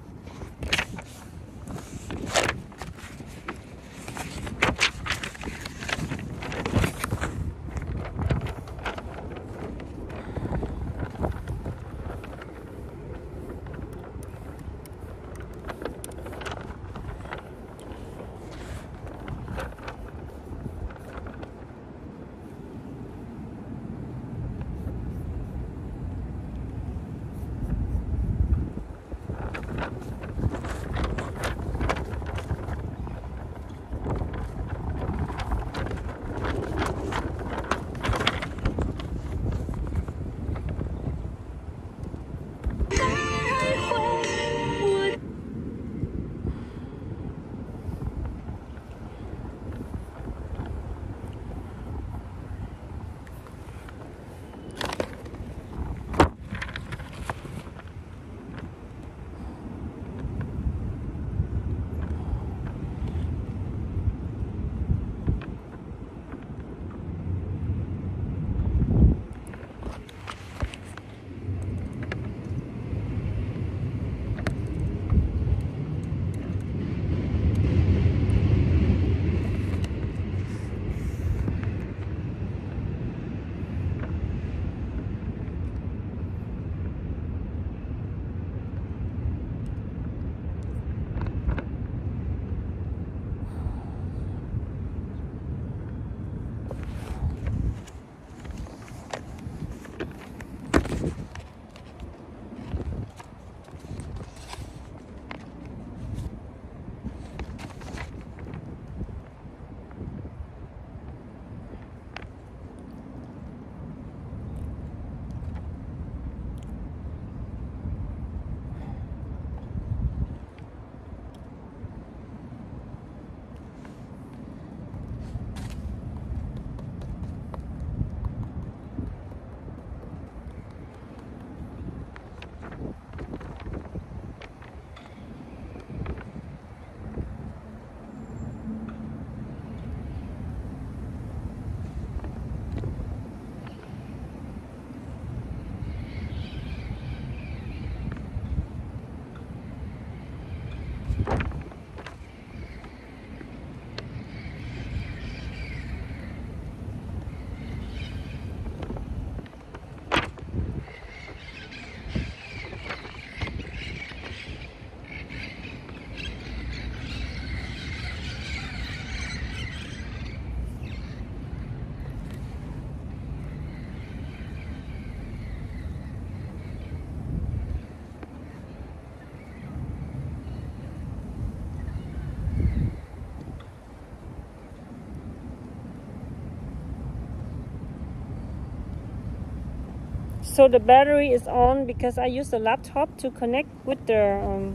so the battery is on because I use the laptop to connect with the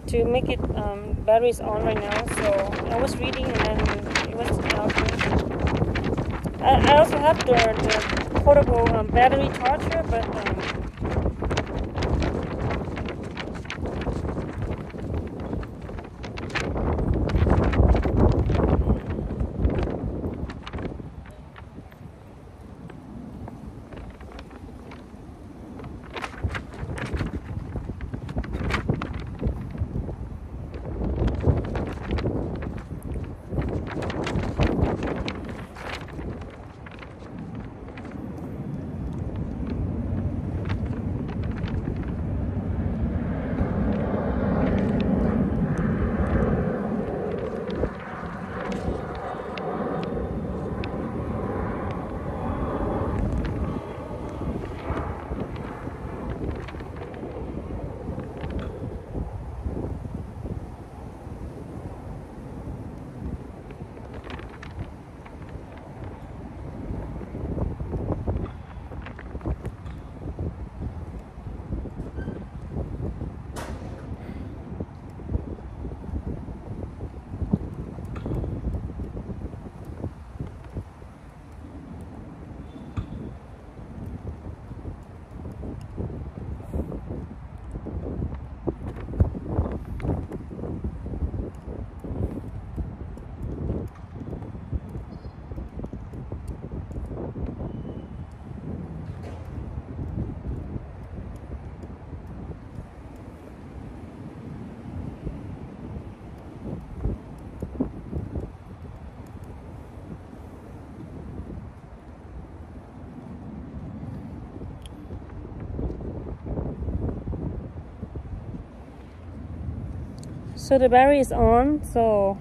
to make it battery is on right now. So I was reading, and then it was out. I also have the portable battery charger, but So the battery is on, so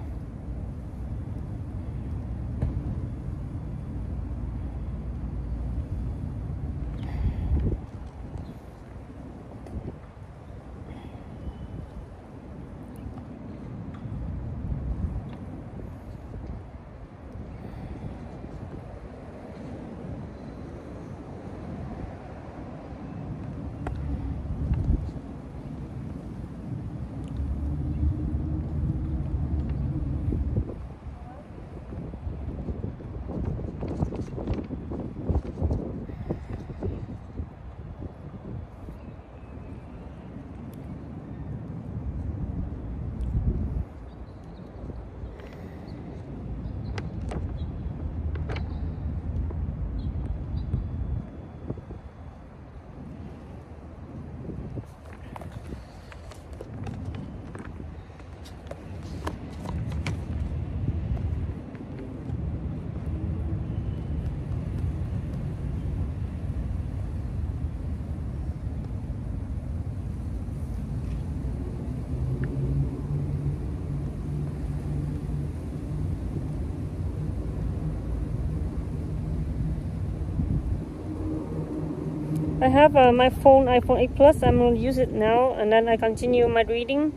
I have my iPhone 8 Plus. I'm going to use it now, and then I continue my reading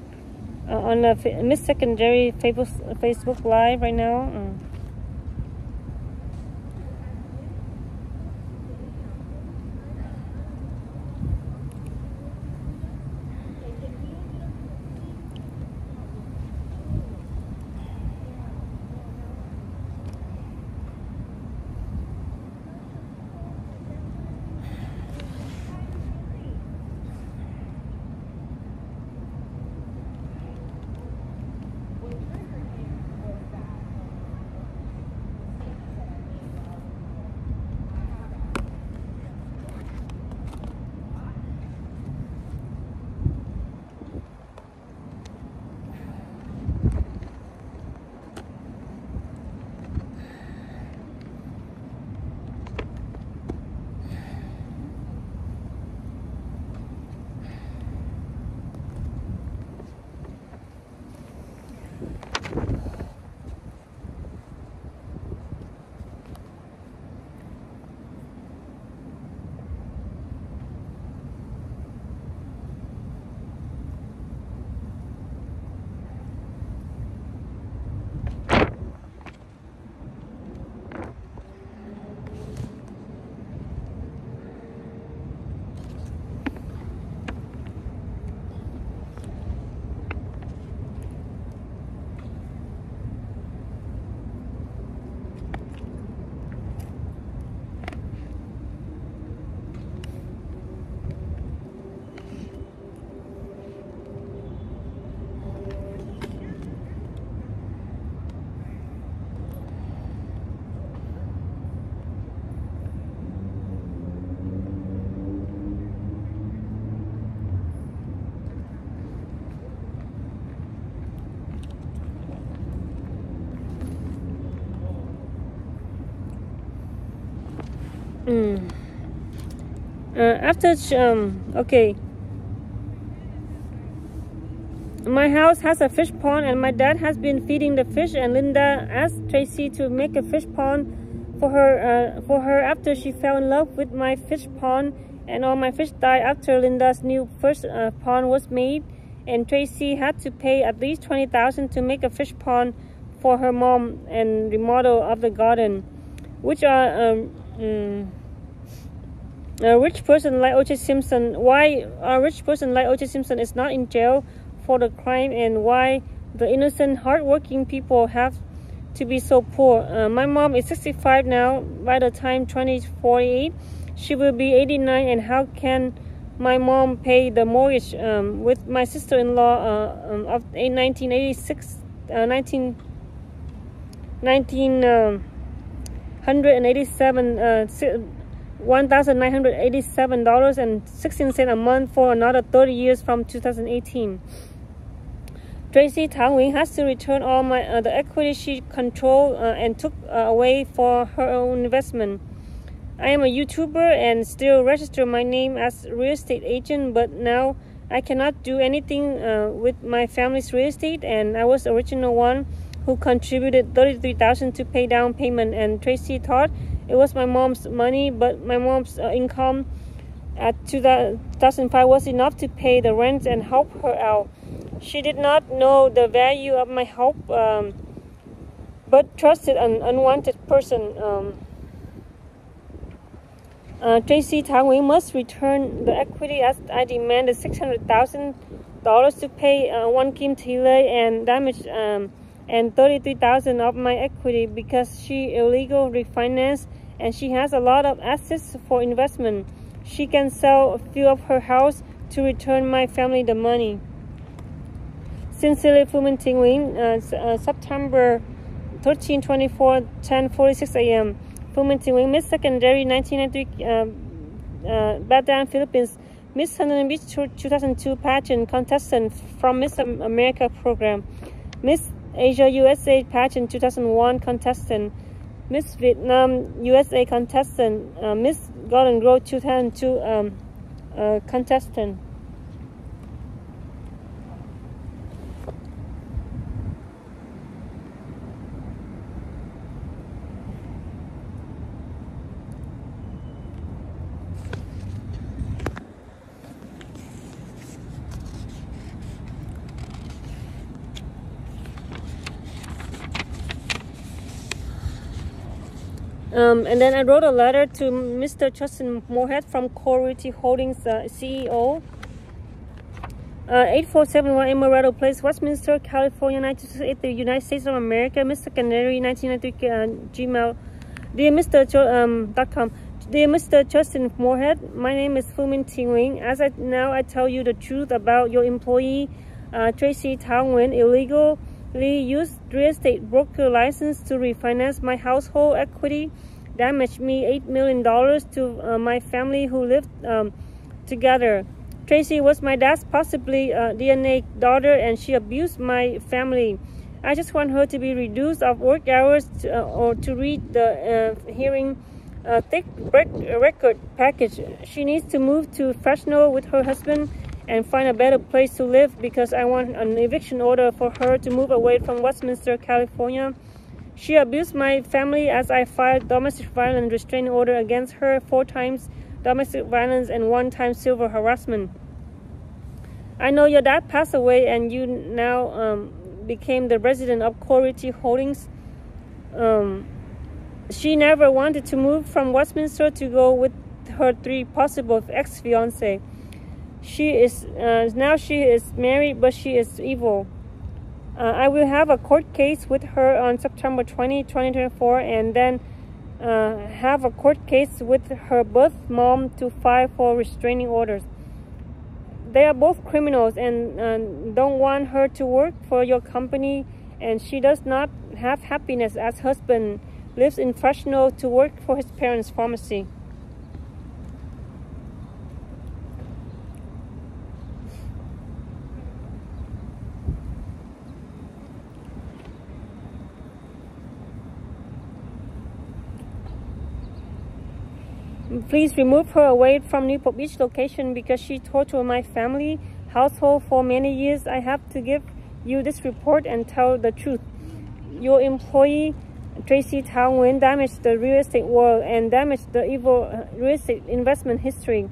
on the Miss Secondary Facebook Live right now. Okay. My house has a fish pond, and my dad has been feeding the fish, and Linda asked Tracie to make a fish pond for her after she fell in love with my fish pond, and all my fish died after Linda's new first pond was made, and Tracie had to pay at least $20,000 to make a fish pond for her mom and remodel of the garden, which are a rich person like O.J. Simpson. Why a rich person like O.J. Simpson is not in jail for the crime, and why the innocent, hardworking people have to be so poor. My mom is 65 now. By the time 2048, she will be 89, and how can my mom pay the mortgage with my sister-in-law of 1986, $1,987.16 a month for another 30 years from 2018. Tracie Thao Nguyen has to return all the equity she controlled and took away for her own investment. I am a YouTuber and still register my name as real estate agent, but now I cannot do anything with my family's real estate, and I was the original one who contributed $33,000 to pay down payment. And Tracie thought it was my mom's money, but my mom's income at 2005 was enough to pay the rent and help her out. She did not know the value of my help, but trusted an unwanted person. Tracie Thao Nguyen must return the equity as I demanded $600,000 to pay one Kim Thiele and damage and $33,000 of my equity because she illegal refinance and she has a lot of assets for investment. She can sell a few of her house to return my family the money. Sincerely, Phu Minh Thi Nguyen, September 13, 24, 10:46 a.m. Phu Minh Thi Nguyen, Miss Secondary 1993, Bataan, Philippines. Miss Huntington Beach 2002 pageant contestant from Miss America program. Miss Asia USA pageant 2001 contestant. Miss Vietnam USA contestant. Miss Golden Grove 2002 contestant. And then I wrote a letter to Mr. Justin Moorhead from Core Realty Holdings CEO. 8471 Amaretto Place, Westminster, California, 928, the United States of America, Miss Secondary, 1993, Gmail. Dear Mr. .com. Dear Mr. Justin Moorhead, my name is Phu Minh Thi Nguyen. As I tell you the truth about your employee, Tracie Thao Nguyen, illegally used real estate broker license to refinance my household equity, damaged me $8 million to my family who lived together. Tracie was my dad's possibly DNA daughter, and she abused my family. I just want her to be reduced of work hours or to read the hearing thick record package. She needs to move to Fresno with her husband and find a better place to live because I want an eviction order for her to move away from Westminster, California. She abused my family as I filed domestic violence restraining order against her 4 times domestic violence and 1 time civil harassment. I know your dad passed away and you now became the resident of Core Realty Holdings. She never wanted to move from Westminster to go with her 3 possible ex-fiance. She is married, but she is evil. I will have a court case with her on September 20, 2024, and then have a court case with her birth mom to file for restraining orders. They are both criminals and don't want her to work for your company, and she does not have happiness as husband lives in Fresno to work for his parents' pharmacy. Please remove her away from Newport Beach location because she tortured my family household for many years. I have to give you this report and tell the truth. Your employee, Tracie Thao Nguyen, damaged the real estate world and damaged the evil real estate investment history.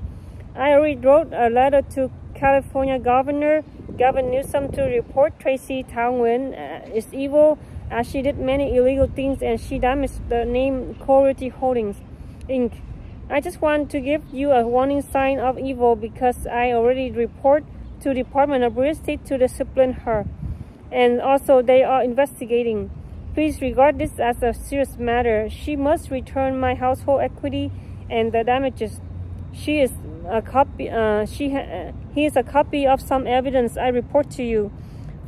I already wrote a letter to California Governor Gavin Newsom to report Tracie Thao Nguyen is evil as she did many illegal things and she damaged the name Core Realty Holdings, Inc. I just want to give you a warning sign of evil because I already report to Department of Real Estate to discipline her. And also they are investigating. Please regard this as a serious matter. She must return my household equity and the damages. He is a copy of some evidence I report to you.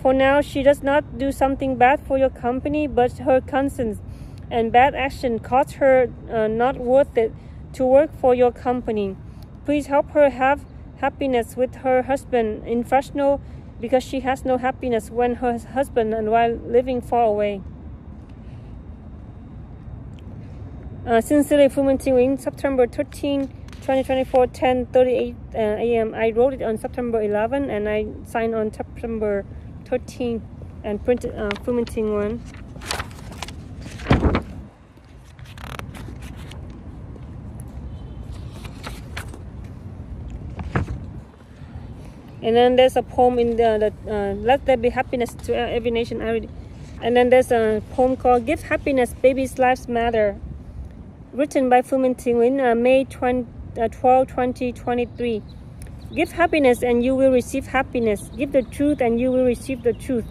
For now, she does not do something bad for your company, but her conscience and bad action cost her not worth it to work for your company. Please help her have happiness with her husband in Fresno because she has no happiness when her husband and while living far away. Sincerely, Phu Minh Thi Nguyen, September 13, 2024, 10:38 a.m. I wrote it on September 11 and I signed on September 13 and printed Phu Minh Thi Nguyen. And then there's a poem in the Let There Be Happiness to Every Nation. And then there's a poem called Give Happiness, Babies' Lives Matter, written by Phu Minh Thi Nguyen, May 12, 2023. Give happiness and you will receive happiness. Give the truth and you will receive the truth.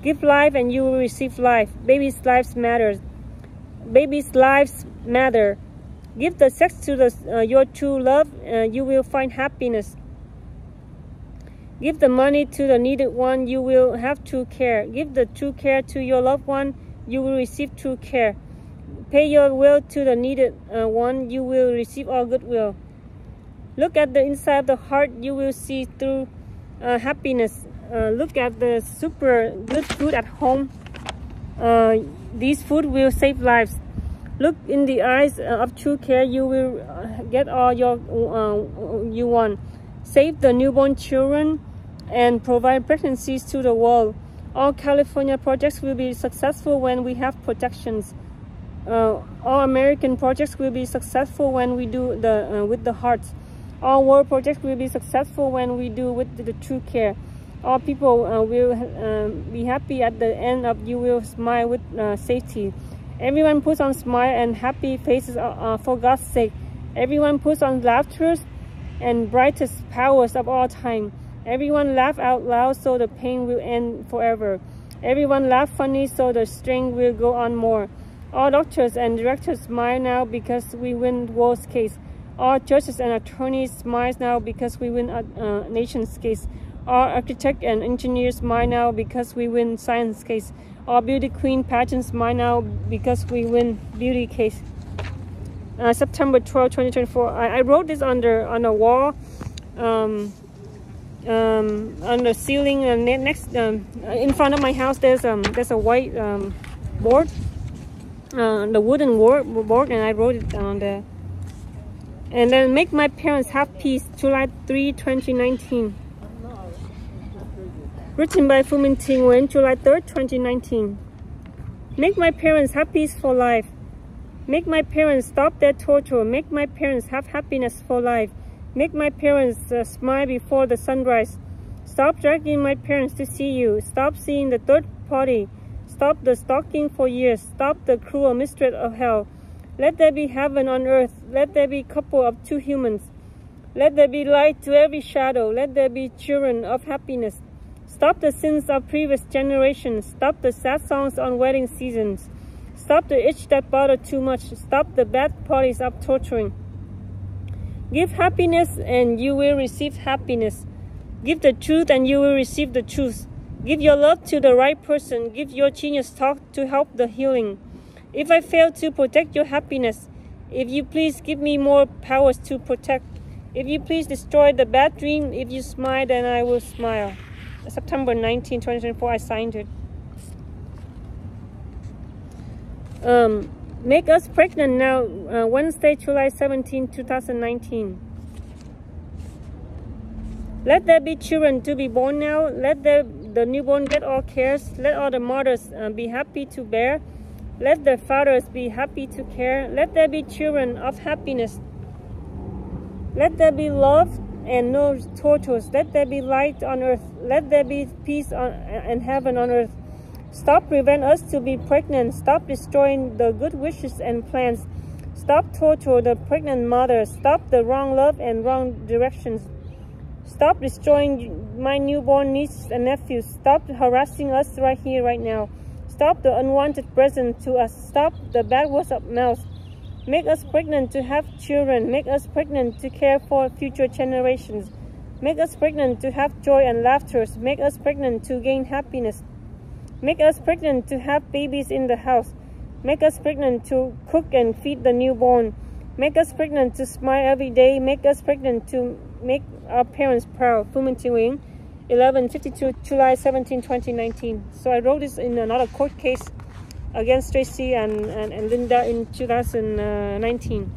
Give life and you will receive life. Babies' lives matter. Babies' lives matter. Give the sex to your true love, you will find happiness. Give the money to the needed one, you will have true care. Give the true care to your loved one, you will receive true care. Pay your will to the needed one, you will receive all goodwill. Look at the inside of the heart, you will see through happiness. Look at the super good food at home. These food will save lives. Look in the eyes of true care, you will get all you want. Save the newborn children and provide pregnancies to the world. All California projects will be successful when we have protections. All American projects will be successful when we do with the hearts. All world projects will be successful when we do with the true care. All people will be happy at the end of you will smile with safety. Everyone puts on smile and happy faces for God's sake. Everyone puts on laughter and brightest powers of all time. Everyone laugh out loud so the pain will end forever. Everyone laugh funny so the strength will go on more. All doctors and directors smile now because we win world's case. All judges and attorneys smile now because we win a nation's case. All architects and engineers smile now because we win science case. All beauty queen pageants smile now because we win beauty case. September 12, 2024. I wrote this on a wall, on the ceiling, and next in front of my house. There's a white board, the wooden board, and I wrote it on there. And then make my parents have peace, July 3, 2019. Written by Phu Minh Thi Nguyen, July 3, 2019. Make my parents have peace for life. Make my parents stop their torture. Make my parents have happiness for life. Make my parents smile before the sunrise. Stop dragging my parents to see you. Stop seeing the third party. Stop the stalking for years. Stop the cruel mistress of hell. Let there be heaven on earth. Let there be couple of two humans. Let there be light to every shadow. Let there be children of happiness. Stop the sins of previous generations. Stop the sad songs on wedding seasons. Stop the itch that bother too much. Stop the bad parties of torturing. Give happiness and you will receive happiness. Give the truth and you will receive the truth. Give your love to the right person. Give your genius talk to help the healing. If I fail to protect your happiness, if you please give me more powers to protect. If you please destroy the bad dream, if you smile, then I will smile. September 19, 2024, I signed it. Make us pregnant now, Wednesday, July 17, 2019. Let there be children to be born now. Let the newborn get all cares. Let all the mothers be happy to bear. Let the fathers be happy to care. Let there be children of happiness. Let there be love and no tortures. Let there be light on earth. Let there be peace and heaven on earth. Stop prevent us to be pregnant. Stop destroying the good wishes and plans. Stop torture the pregnant mother. Stop the wrong love and wrong directions. Stop destroying my newborn nieces and nephews. Stop harassing us right here, right now. Stop the unwanted present to us. Stop the bad words of mouth. Make us pregnant to have children. Make us pregnant to care for future generations. Make us pregnant to have joy and laughter. Make us pregnant to gain happiness. Make us pregnant to have babies in the house. Make us pregnant to cook and feed the newborn. Make us pregnant to smile every day. Make us pregnant to make our parents proud. Phu Minh Thi Nguyen, 11:52, July 17, 2019. So I wrote this in another court case against Tracie and Linda in 2019.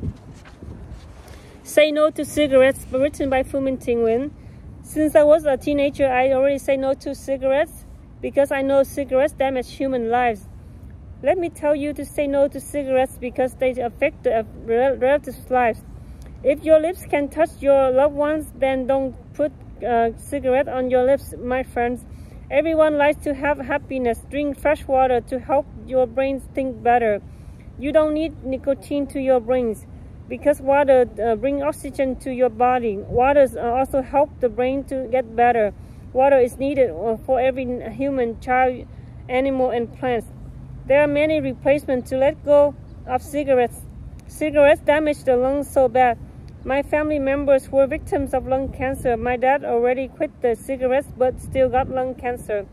Say No to Cigarettes, written by Phu Minh Nguyen. Since I was a teenager, I already say no to cigarettes because I know cigarettes damage human lives. Let me tell you to say no to cigarettes because they affect the relatives' lives. If your lips can touch your loved ones, then don't put cigarette on your lips, my friends. Everyone likes to have happiness. Drink fresh water to help your brains think better. You don't need nicotine to your brains because water brings oxygen to your body. Water also helps the brain to get better. Water is needed for every human, child, animal, and plants. There are many replacements to let go of cigarettes. Cigarettes damage the lungs so bad. My family members were victims of lung cancer. My dad already quit the cigarettes but still got lung cancer.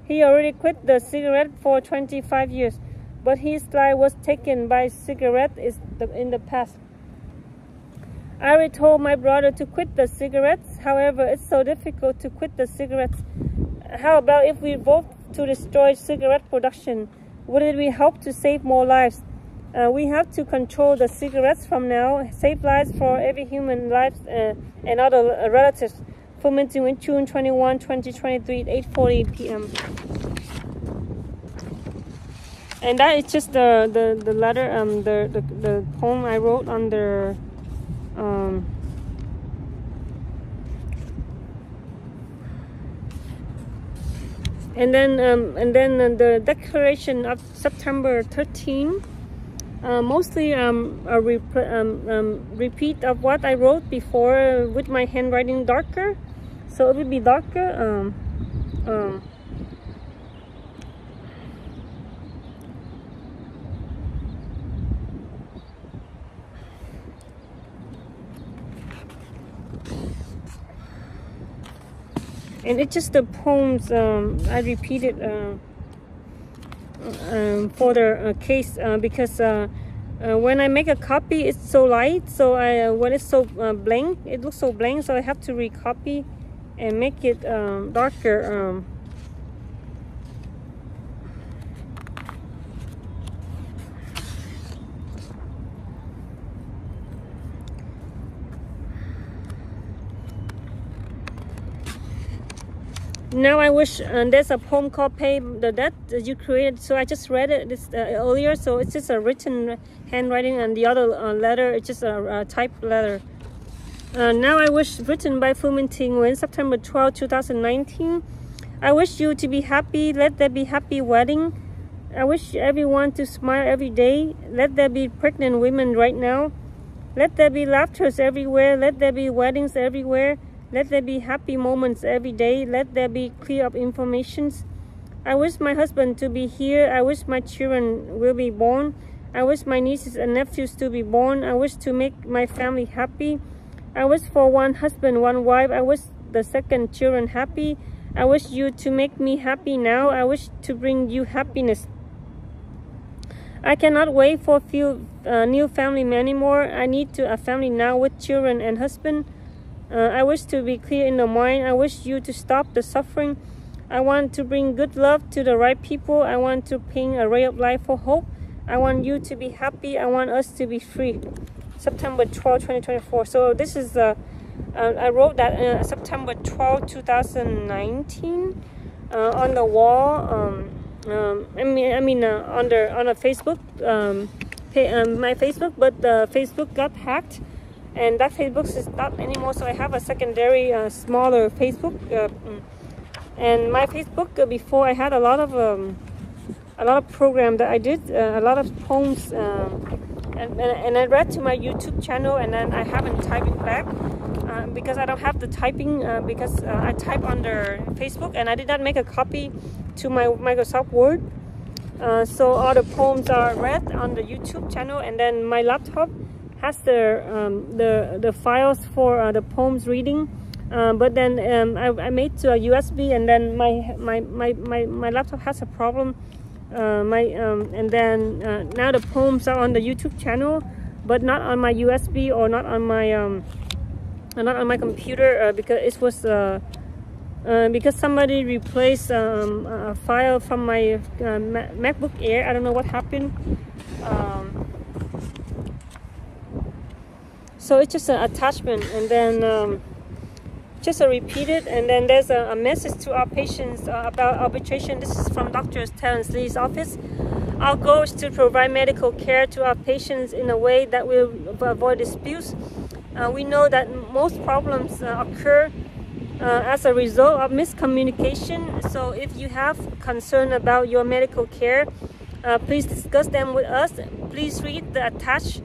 He already quit the cigarette for 25 years, but his life was taken by cigarette in the past. I already told my brother to quit the cigarettes. However, it's so difficult to quit the cigarettes. How about if we vote to destroy cigarette production? Would it help to save more lives? We have to control the cigarettes from now, save lives for every human lives and other relatives. Phu Minh Nguyen, June 21, 2023, 8:40 p.m. And that is just the letter, the poem I wrote under and then the declaration of September 13. Mostly a repeat of what I wrote before with my handwriting darker, so it would be darker. And it's just the poems I repeated for the case because when I make a copy, it's so light. So when it's so blank, it looks so blank. So I have to recopy and make it darker. Now I wish there's a poem called Pay the Debt that you created. So I just read it earlier. So it's just a written handwriting, and the other letter, it's just a typed letter. Now I wish, written by Phu Minh Nguyen, September 12, 2019. I wish you to be happy. Let there be happy wedding. I wish everyone to smile every day. Let there be pregnant women right now. Let there be laughters everywhere. Let there be weddings everywhere. Let there be happy moments every day. Let there be clear up informations. I wish my husband to be here. I wish my children will be born. I wish my nieces and nephews to be born. I wish to make my family happy. I wish for one husband, one wife. I wish the second children happy. I wish you to make me happy now. I wish to bring you happiness. I cannot wait for new family anymore. I need a family now with children and husband. I wish to be clear in the mind. I wish you to stop the suffering. I want to bring good love to the right people. I want to paint a ray of light for hope. I want you to be happy. I want us to be free. September 12, 2024. So this is I wrote that September 12, 2019 on the wall. On a Facebook, my Facebook, but the Facebook got hacked. And that Facebook is not anymore, so I have a secondary, smaller Facebook. And my Facebook before, I had a lot of program that I did, a lot of poems, and I read to my YouTube channel, and then I haven't typed it back because I don't have the typing because I type under Facebook, and I did not make a copy to my Microsoft Word. So all the poems are read on the YouTube channel, and then my laptop has the files for the poems reading, but then I made to a USB, and then my laptop has a problem. And then now the poems are on the YouTube channel, but not on my USB or not on my computer because it was because somebody replaced a file from my MacBook Air. I don't know what happened. So it's just an attachment, and then just a repeated, and then there's a message to our patients about arbitration. This is from Dr. Terence Lee's office. Our goal is to provide medical care to our patients in a way that will avoid disputes. We know that most problems occur as a result of miscommunication. So if you have concern about your medical care, please discuss them with us. Please read the attached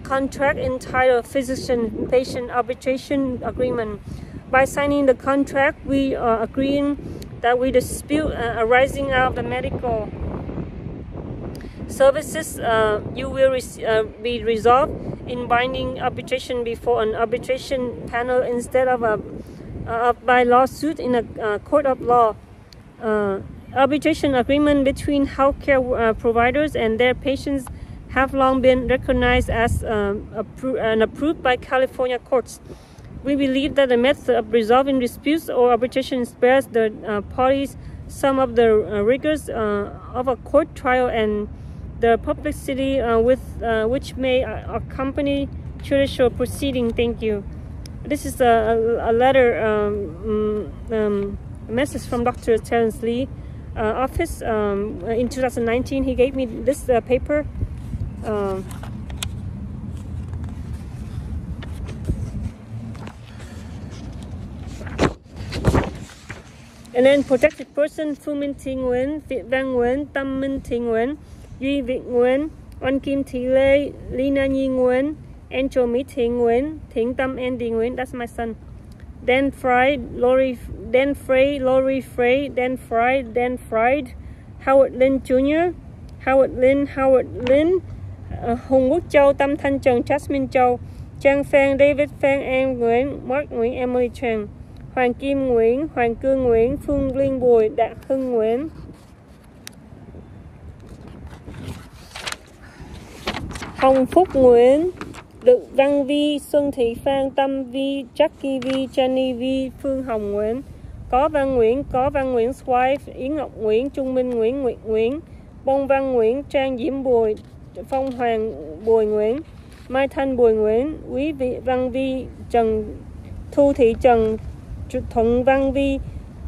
contract entitled Physician-Patient Arbitration Agreement. By signing the contract, we are agreeing that we dispute arising out of the medical services, you will be resolved in binding arbitration before an arbitration panel instead of by lawsuit in a court of law. Arbitration agreement between healthcare providers and their patients have long been recognized as and approved by California courts. We believe that the method of resolving disputes or arbitration spares the parties some of the rigors of a court trial and the publicity with which may accompany judicial proceeding. Thank you. This is a letter, a message from Dr. Terence Lee office. In 2019, he gave me this paper. And then protected person: Phu Minh Thi Nguyen, Việt Văn Nguyen, Tâm Minh Thi Nguyen, Duy Việt Nguyen, Oanh Kim Thị Lê, Lina Nhi Nguyen, Angel Mỹ Thị Nguyen, Thiện Tâm Andy Nguyen. That's my son. Dan Fry, Lori Frey, Dan Fried, Howard Lin Jr., Howard Lin, Hùng Quốc Châu, Tâm Thanh Trần, Jasmine Châu, Trang Phan, David Phan, An Nguyễn, Mark Nguyễn, Emily Trang, Hoàng Kim Nguyễn, Hoàng Cương Nguyễn, Phương Liên Bùi, Đạt Hưng Nguyễn, Hồng Phúc Nguyễn, Lự Văn Vi, Xuân Thị Phan, Tâm Vi, Jackie Vi, Jenny Vi, Phương Hồng Nguyễn, Có Văn Nguyễn, Swipe, Yến Ngọc Nguyễn, Trung Minh Nguyễn, Nguyệt Nguyễn, Bông Văn Nguyễn, Trang Diễm Bùi, Phong Hoàng Bùi Nguyễn, Mai Thanh Bùi Nguyễn, Quý Vị Văn Vi, Trần Thu Thị Trần, Thuận Văn Vi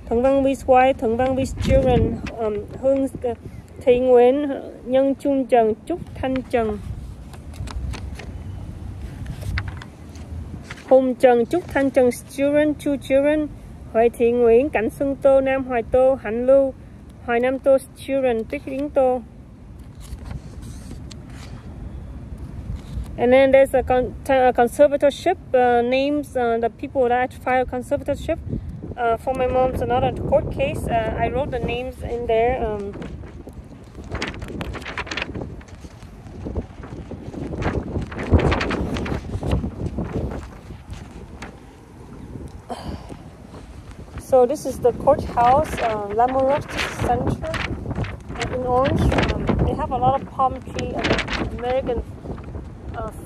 Swipe, Thuận Văn Vi Children, Hương Thị Nguyễn, Nhân Trung Trần, Trúc Thanh Trần, Hùng Trần, Trúc Thanh Trần, Children, Chu Children, Huệ Thị Nguyễn, Cảnh Xuân Tô, Nam Hoài Tô, Hạnh Lưu, Hoài Nam Tô, Children, Tuyết Yến Tô. And then there's a conservatorship, names the people that filed conservatorship for my mom's another court case. I wrote the names in there. So this is the courthouse, Lamoureux Center in Orange. They have a lot of palm tree and American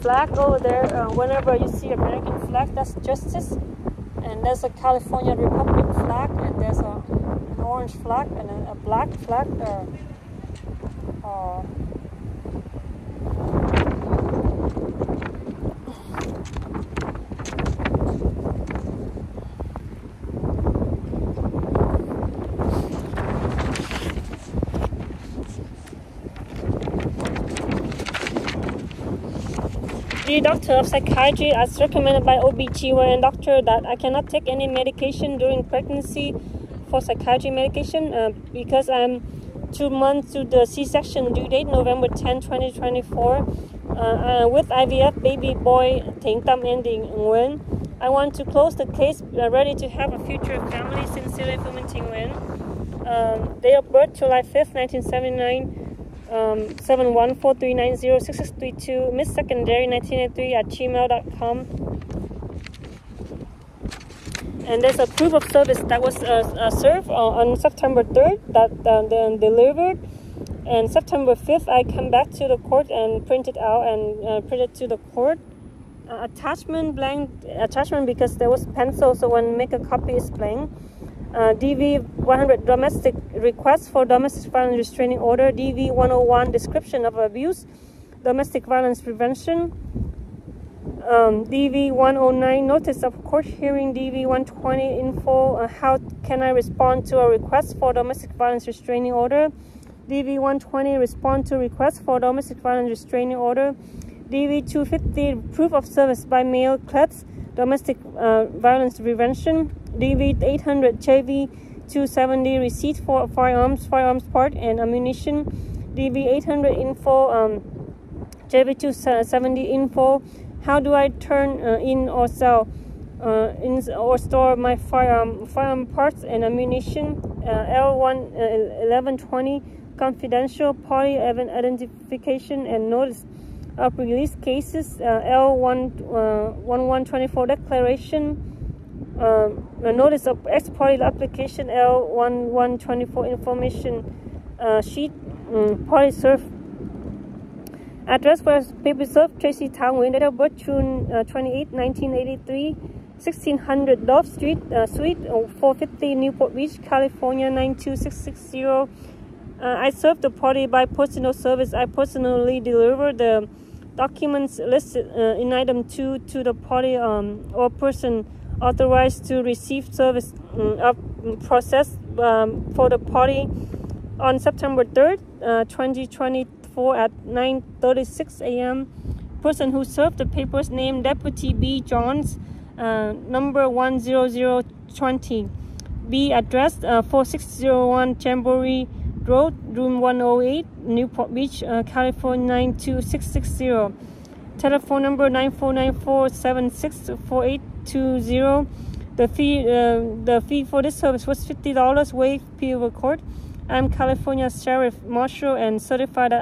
flag over there. Whenever you see American flag, that's justice. And there's a California Republic flag, and there's an orange flag and a black flag. The doctor of psychiatry, as recommended by OB/GYN doctor, that I cannot take any medication during pregnancy for psychiatry medication because I'm 2 months to the C-section due date, November 10, 2024, with IVF baby boy Thiện Tâm Andy Nguyen. I want to close the case, ready to have a future family. Sincerely, Phu Minh Thi Nguyen. Date of birth, July 5th, 1979. 7143906632, Miss Secondary 1983 at gmail.com. And there's a proof of service that was served on September 3rd that then delivered, and September 5th I come back to the court and print it out and print it to the court. Attachment, blank attachment because there was pencil, so when make a copy is blank. DV 100 domestic request for domestic violence restraining order. DV 101 description of abuse, domestic violence prevention. DV 109 notice of court hearing. DV 120 info. How can I respond to a request for domestic violence restraining order? DV 120 respond to request for domestic violence restraining order. DV 250 proof of service by mail CLEDS domestic violence prevention. DV 800 JV 270 receipt for firearms part and ammunition. DV 800 info JV 270 info. How do I turn in or sell in or store my firearm parts and ammunition? L1 1120 confidential party identification and notice of release cases. L1124 declaration. Notice of ex party application. L1124 information sheet. Party serve. Address for paper serve Tracie Thao Nguyen, date of birth June 28, 1983, 1600 Dove Street, Suite 450, Newport Beach, California 92660. I serve the party by personal service. I personally deliver the documents listed in item 2 to the party or person authorized to receive service of process for the party on September 3rd, 2024 at 9:36 a.m. Person who served the papers named Deputy B. Johns, number 10020. B. Address 4601 Jamboree Road, room 108, Newport Beach, California 92660. Telephone number 9494764820. The fee for this service was $50. Waive fee record. I'm California Sheriff Marshal and certified that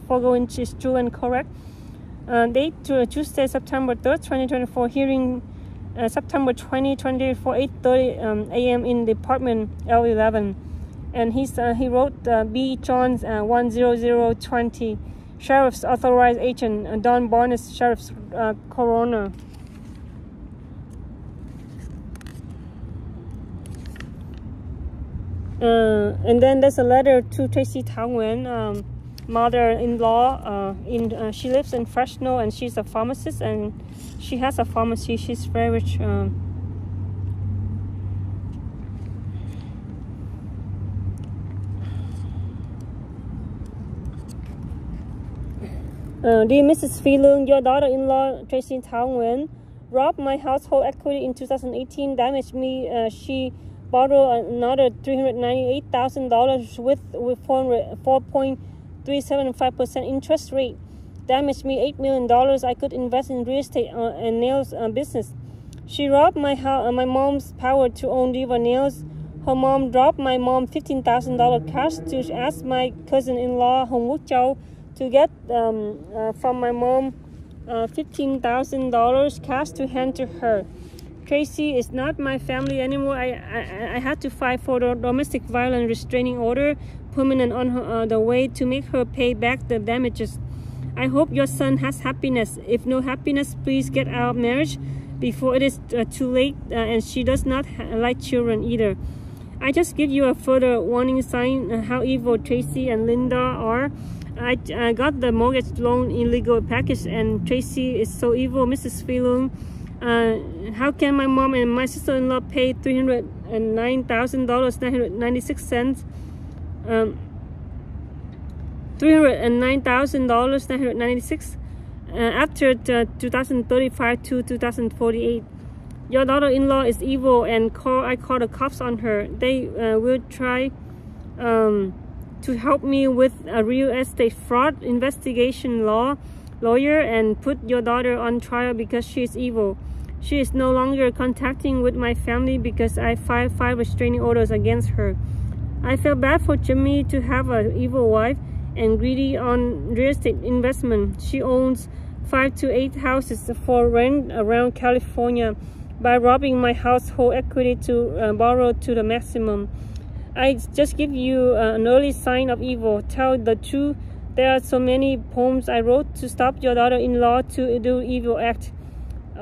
foregoing is true and correct. Date to Tuesday, September 3rd, 2024. Hearing September 20, 2024, 8:30 a.m. in Department L11. And he wrote B. Johns 10020. Sheriff's Authorized Agent Don Barnes, Sheriff's Coroner. And then there's a letter to Tracie Thao Nguyen, mother-in-law. She lives in Fresno, and she's a pharmacist, and she has a pharmacy. She's very rich. Dear Mrs. Phi Lương, your daughter-in-law Tracie Thao Nguyen robbed my household equity in 2018, damaged me. She borrowed another $398,000 with 4.375% interest rate. Damaged me $8 million. I could invest in real estate and nails business. She robbed my mom's power to own Diva Nails. Her mom dropped my mom $15,000 cash to ask my cousin-in-law Hong Wook Chow to get from my mom $15,000 cash to hand to her. Tracie is not my family anymore. I had to fight for the domestic violence restraining order permanent on the way to make her pay back the damages. I hope your son has happiness. If no happiness, please get out of marriage before it is too late, and she does not like children either. I just give you a further warning sign how evil Tracie and Linda are. I got the mortgage loan illegal package, and Tracie is so evil. Mrs. Phi Lương, how can my mom and my sister-in-law pay $309,996? $309,996 after 2035 to 2048. Your daughter-in-law is evil, and I call the cops on her. They will try to help me with a real estate fraud investigation lawyer and put your daughter on trial because she is evil. She is no longer contacting with my family because I filed 5 restraining orders against her. I feel bad for Jimmy to have an evil wife and greedy on real estate investment. She owns 5 to 8 houses for rent around California by robbing my household equity to borrow to the maximum. I just give you an early sign of evil. Tell the truth. There are so many poems I wrote to stop your daughter-in-law to do evil act.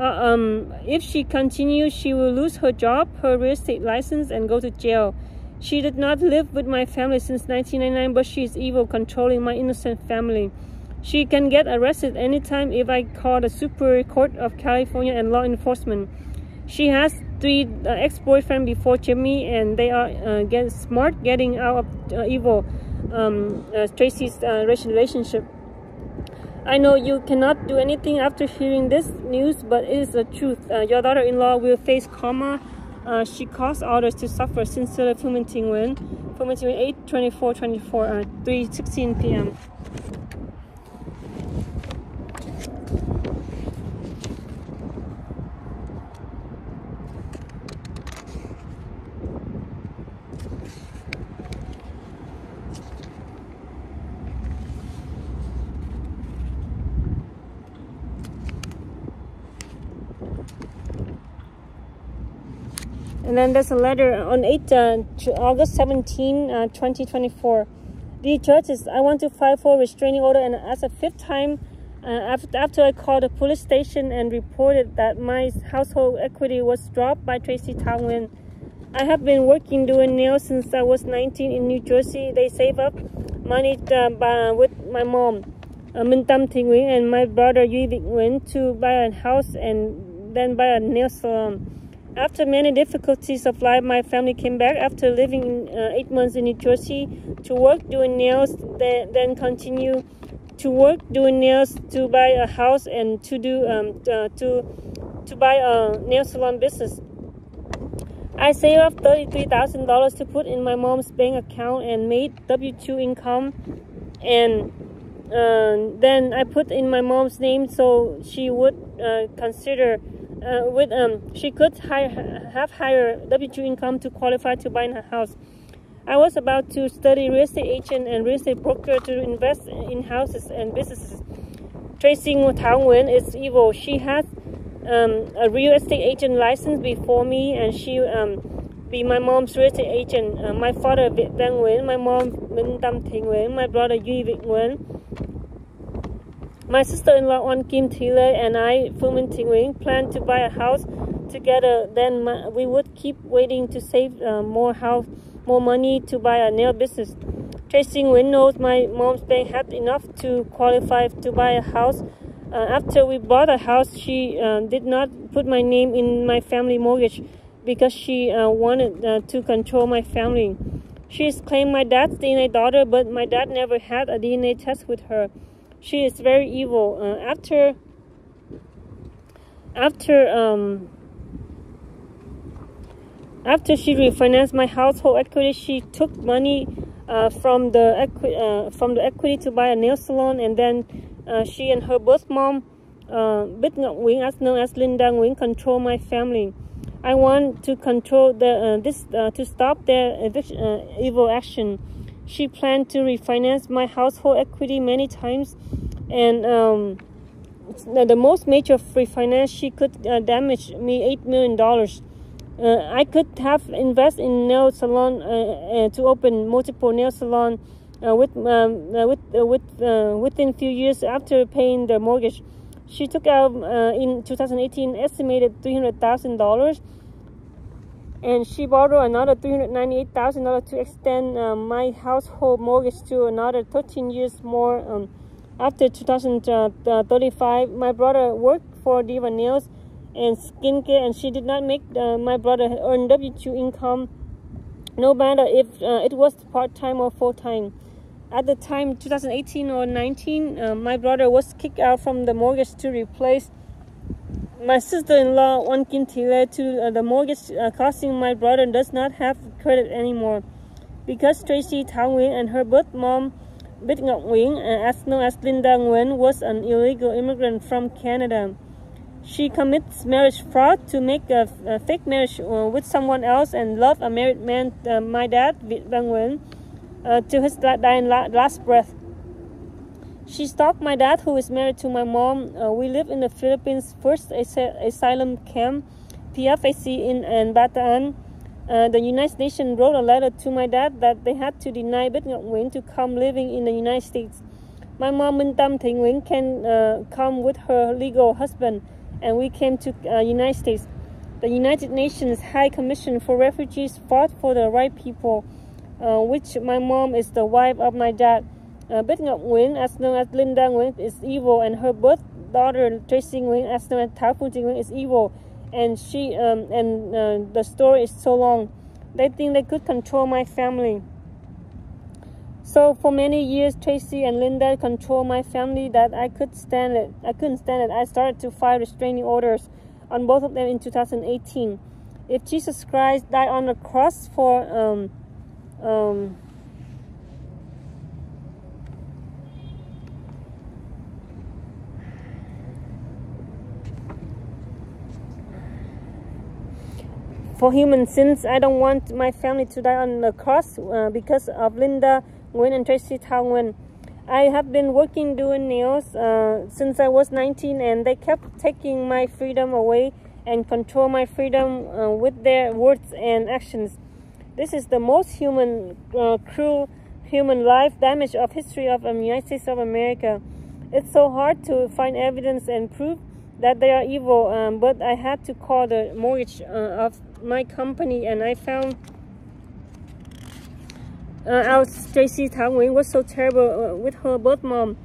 If she continues, she will lose her job, her real estate license, and go to jail. She did not live with my family since 1999, but she is evil, controlling my innocent family. She can get arrested anytime if I call the Superior Court of California and law enforcement. She has 3 ex-boyfriends before Jimmy, and they are getting out of evil Tracie's relationship. I know you cannot do anything after hearing this news, but it is the truth. Your daughter-in-law will face karma. She caused others to suffer. Sincerely, Nguyen. 8/24/24, 3:16 p.m. And then there's a letter on August 17, 2024. Dear judges, I want to file for a restraining order, and as a 5th time after I called the police station and reported that my household equity was dropped by Tracie Thao Nguyen. I have been working doing nails since I was 19 in New Jersey. They save up money with my mom, Nguyen, and my brother Nguyen to buy a house and then buy a nail salon. After many difficulties of life, my family came back after living 8 months in New Jersey to work doing nails, then continue to work doing nails to buy a house and to buy a nail salon business. I saved up $33,000 to put in my mom's bank account and made W-2 income, and then I put in my mom's name so she would consider. She could have higher W-2 income to qualify to buy a house. I was about to study real estate agent and real estate broker to invest in houses and businesses. Tracie Thao Nguyen is evil. She has a real estate agent license before me, and she be my mom's real estate agent. My father Việt Nguyen, my mom Nguyen, my brother Nguyen. My sister-in-law Kim Taylor and I, Nguyen, plan to buy a house together. Then we would keep waiting to save more money to buy a nail business. Tracie Nguyen knows my mom's bank had enough to qualify to buy a house. After we bought a house, she did not put my name in my family mortgage because she wanted to control my family. She claimed my dad's DNA daughter, but my dad never had a DNA test with her. She is very evil. After she refinanced my household equity, she took money from the equity to buy a nail salon, and then she and her birth mom, Bích Ngọc Nguyen, as known as Linda Nguyen, control my family. I want to control to stop their evil action. She planned to refinance my household equity many times, and the most major refinance she could damage me $8 million. I could have invested in nail salon to open multiple nail salon within few years after paying the mortgage. She took out in 2018 estimated $300,000. And she borrowed another $398,000 to extend my household mortgage to another 13 years more. After 2035, my brother worked for Diva Nails and Skincare, and she did not make my brother earn W-2 income, no matter if it was part-time or full-time. At the time, 2018 or 19, my brother was kicked out from the mortgage to replace my sister-in-law, Kim Taylor, to the mortgage, costing my brother does not have credit anymore. Because Tracie Thao Nguyen and her birth mom, Bích Ngọc Nguyen, as known as Linda Nguyen, was an illegal immigrant from Canada. She commits marriage fraud to make a fake marriage with someone else and love a married man, my dad, Việt Nguyen, to his dying last breath. She stalked my dad, who is married to my mom. We live in the Philippines' first asylum camp, PFAC, in Bataan. The United Nations wrote a letter to my dad that they had to deny Bích Ngọc Nguyen to come living in the United States. My mom, Nguyen, can come with her legal husband, and we came to United States. The United Nations High Commission for Refugees fought for the right people, which my mom is the wife of my dad. Bích Ngọc Nguyen, as known as Linda Nguyen, is evil, and her birth daughter Tracie Nguyen, as known as Thao Nguyen, is evil. And the story is so long. They think they could control my family. So for many years, Tracie and Linda controlled my family that I couldn't stand it. I started to file restraining orders on both of them in 2018. If Jesus Christ died on the cross for human sins, I don't want my family to die on the cross because of Linda Nguyen and Tracie Thao Nguyen. I have been working doing nails since I was 19, and they kept taking my freedom away and control my freedom with their words and actions. This is the most cruel human life damage of history of the United States of America. It's so hard to find evidence and proof that they are evil, but I had to call the mortgage of my company, and I found out Tracie Thao Nguyen was so terrible with her birth mom.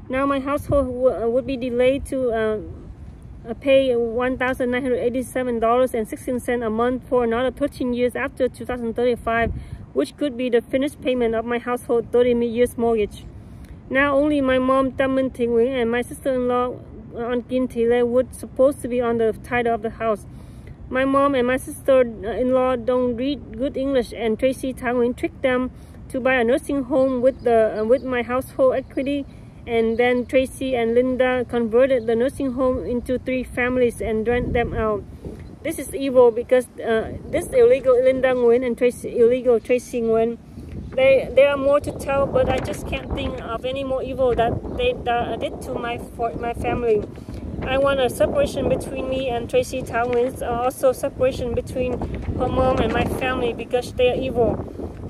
Now my household would be delayed to pay $1,987.16 a month for another 13 years after 2035, which could be the finished payment of my household 30 years mortgage. Now only my mom Domestice and my sister-in-law Nguyen would supposed to be on the title of the house. My mom and my sister-in-law don't read good English, and Tracie Thao Nguyen tricked them to buy a nursing home with my household equity, and then Tracie and Linda converted the nursing home into 3 families and rent them out. This is evil because this illegal Linda Nguyen and illegal Tracie Nguyen. There are more to tell, but I just can't think of any more evil that they did to my family. I want a separation between me and Tracie Thao Nguyen, also separation between her mom and my family because they are evil.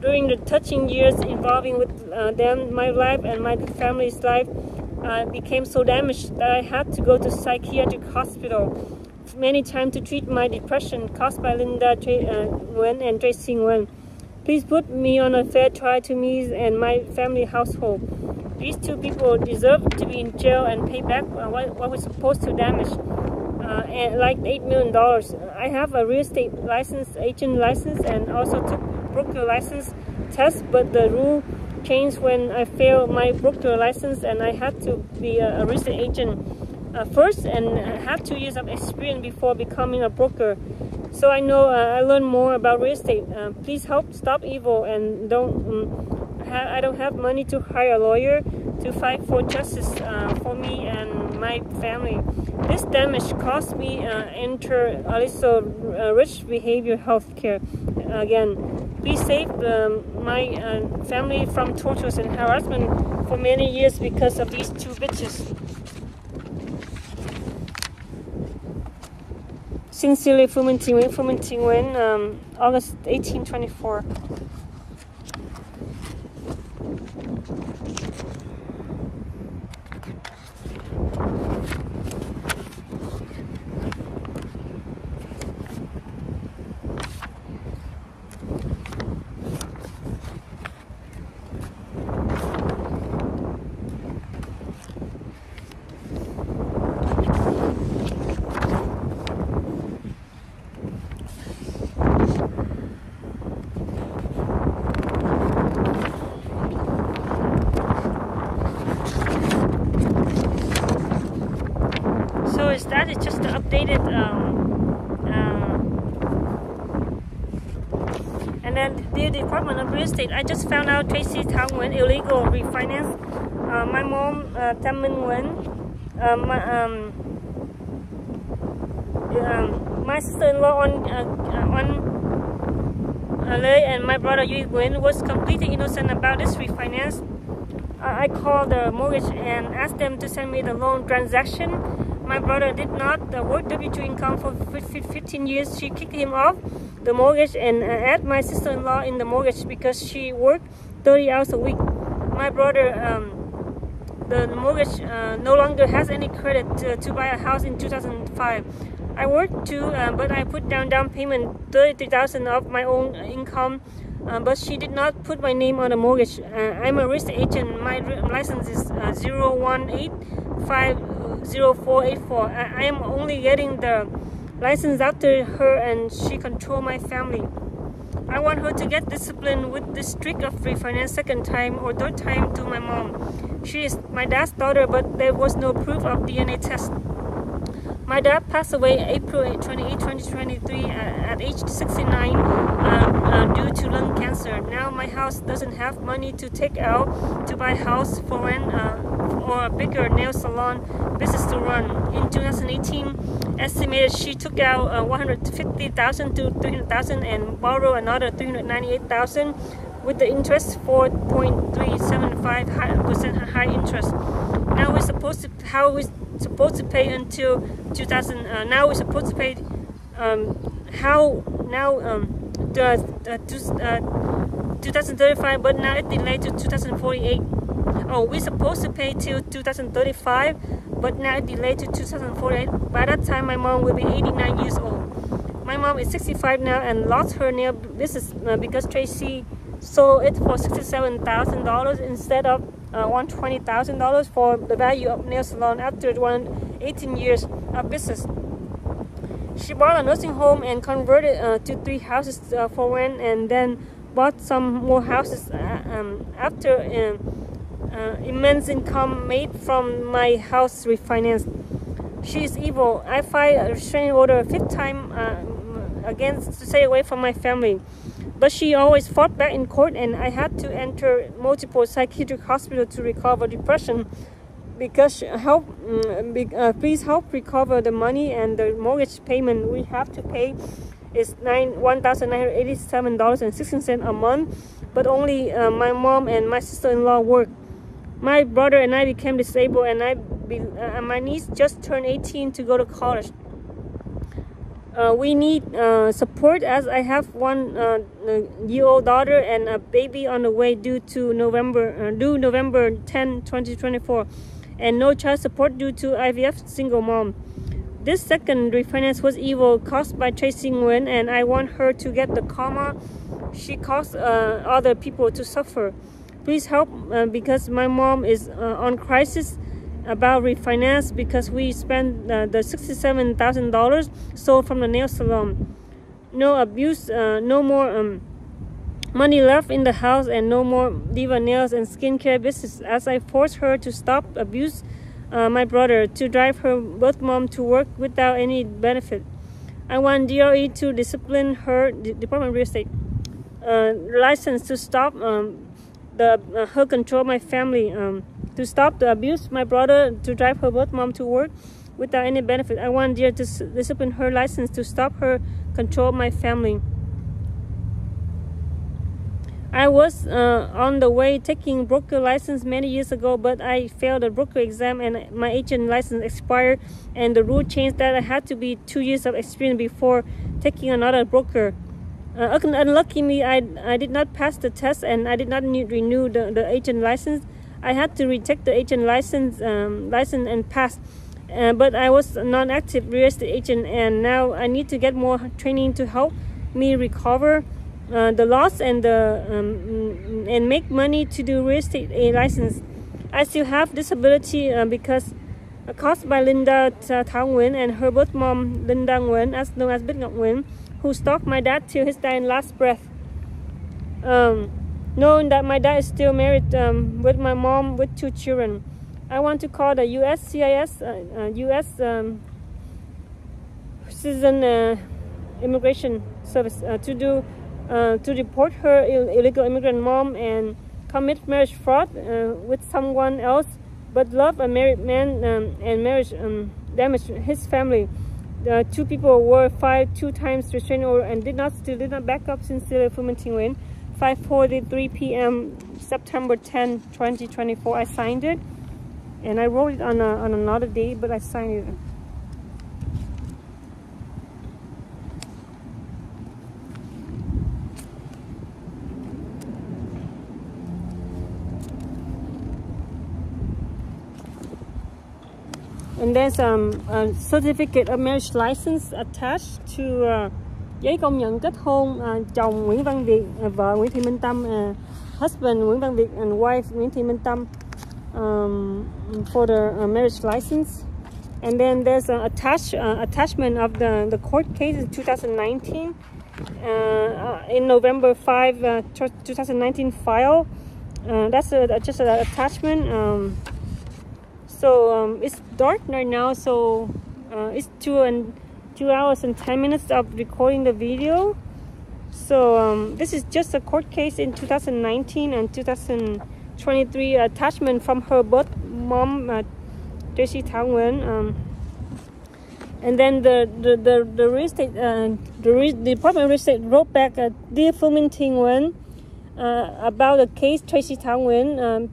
During the touching years involving with them, my life and my family's life became so damaged that I had to go to psychiatric hospital many times to treat my depression caused by Linda Nguyen and Tracie Nguyen. Please put me on a fair trial to me and my family household. These 2 people deserve to be in jail and pay back what was supposed to damage, and like $8 million. I have a real estate license, agent license, and also took broker license test, but the rule changed when I failed my broker license, and I had to be a real estate agent first and have 2 years of experience before becoming a broker. So I know I learned more about real estate. Please help stop evil, and I don't have money to hire a lawyer to fight for justice for me and my family. This damage cost me enter also rich behavior health care. Again, please save my family from tortures and harassment for many years because of these 2 bitches. Sincerely, Phu Minh Nguyen, August 1824. That is just the updated and then the Department of Real Estate. I just found out Tracie Thao Nguyen illegal refinance. My mom Tam Minh Nguyen, my sister-in-law on Lê and my brother Nguyen was completely innocent about this refinance. I called the mortgage and asked them to send me the loan transaction. My brother did not work W2 income for 15 years. She kicked him off the mortgage and add my sister-in-law in the mortgage because she worked 30 hours a week. My brother, the mortgage no longer has any credit to buy a house in 2005. I worked too, but I put down payment $33,000 of my own income but she did not put my name on the mortgage. I'm a real estate agent. My license is 018500484. I am only getting the license after her, and she control my family. I want her to get disciplined with the streak of refinance second time or third time to my mom. She is my dad's daughter, but there was no proof of DNA test. My dad passed away April 28, 2023 at age 69 due to lung cancer. Now my house doesn't have money to take out to buy a house for rent or a bigger nail salon business to run. In 2018, estimated she took out $150,000 to $300,000 and borrowed another $398,000 with the interest 4.375% high interest. Now we're supposed to pay until 2035, but now it's delayed to 2048. Oh, we're supposed to pay till 2035, but now it's delayed to 2048. By that time, my mom will be 89 years old. My mom is 65 now and lost her nail business because Tracie sold it for $67,000 instead of $120,000 for the value of nail salon after 18 years of business. She bought a nursing home and converted to 3 houses for rent, and then bought some more houses after immense income made from my house refinance. She is evil. I filed a restraining order 5th time against to stay away from my family. But she always fought back in court, and I had to enter multiple psychiatric hospitals to recover depression. Because please help recover the money, and the mortgage payment we have to pay is $1,987.16 a month. But only my mom and my sister-in-law work. My brother and I became disabled, and my niece just turned 18 to go to college. We need support, as I have 1-year-old daughter and a baby on the way due November 10, 2024, and no child support due to IVF single mom. This second refinance was evil, caused by Tracie Nguyen, and I want her to get the karma she caused other people to suffer. Please help because my mom is on crisis about refinance because we spent the $67,000 sold from the nail salon. No abuse, no more money left in the house, and no more diva nails and skincare business, as I forced her to stop abuse my brother, to drive her birth mom to work without any benefit. I want DRE to discipline her, Department of Real Estate license, to stop her control my family, to stop the abuse my brother, to drive her birth mom to work without any benefit. I want DRE to discipline her license, to stop her control my family. I was on the way taking broker license many years ago, but I failed the broker exam and my agent license expired, and the rule changed that I had to be 2 years of experience before taking another broker. Unluckily, I did not pass the test, and I did not renew the agent license. I had to retake the agent license and pass. But I was a non-active real estate agent, and now I need to get more training to help me recover the loss and make money to do real estate license. I still have disability because caused by Linda Thao Nguyen and her birth mom Linda Nguyen, as known as Big Nguyen, who stalked my dad till his dying last breath. Knowing that my dad is still married with my mom with 2 children, I want to call the USCIS, U.S. Citizen Immigration Service to report her illegal immigrant mom and commit marriage fraud with someone else, but love a married man and marriage damaged his family. The 2 people were filed 2 times restraining order and did not back up. Sincerely, Nguyen. 5:43 p.m. September 10, 2024. I signed it, and I wrote it on another day, but I signed it. And there's a certificate of marriage license attached to giấy công nhận kết hôn chồng Nguyễn Văn Việt, vợ Nguyễn Thị Minh Tâm, husband Nguyễn Văn Việt and wife Nguyễn Thị Minh Tâm, for the marriage license. And then there's an attachment of the court case in 2019, in November 5, 2019 file. That's just an attachment. So it's dark right now, so it's 2 hours and 10 minutes of recording the video. So this is just a court case in 2019 and 2023 attachment from her both mom, Tracie, Thao, Nguyen. And then the real estate, the Department of Real Estate wrote back, dear Fulminting Nguyen, about the case Tracie, Thao, Nguyen,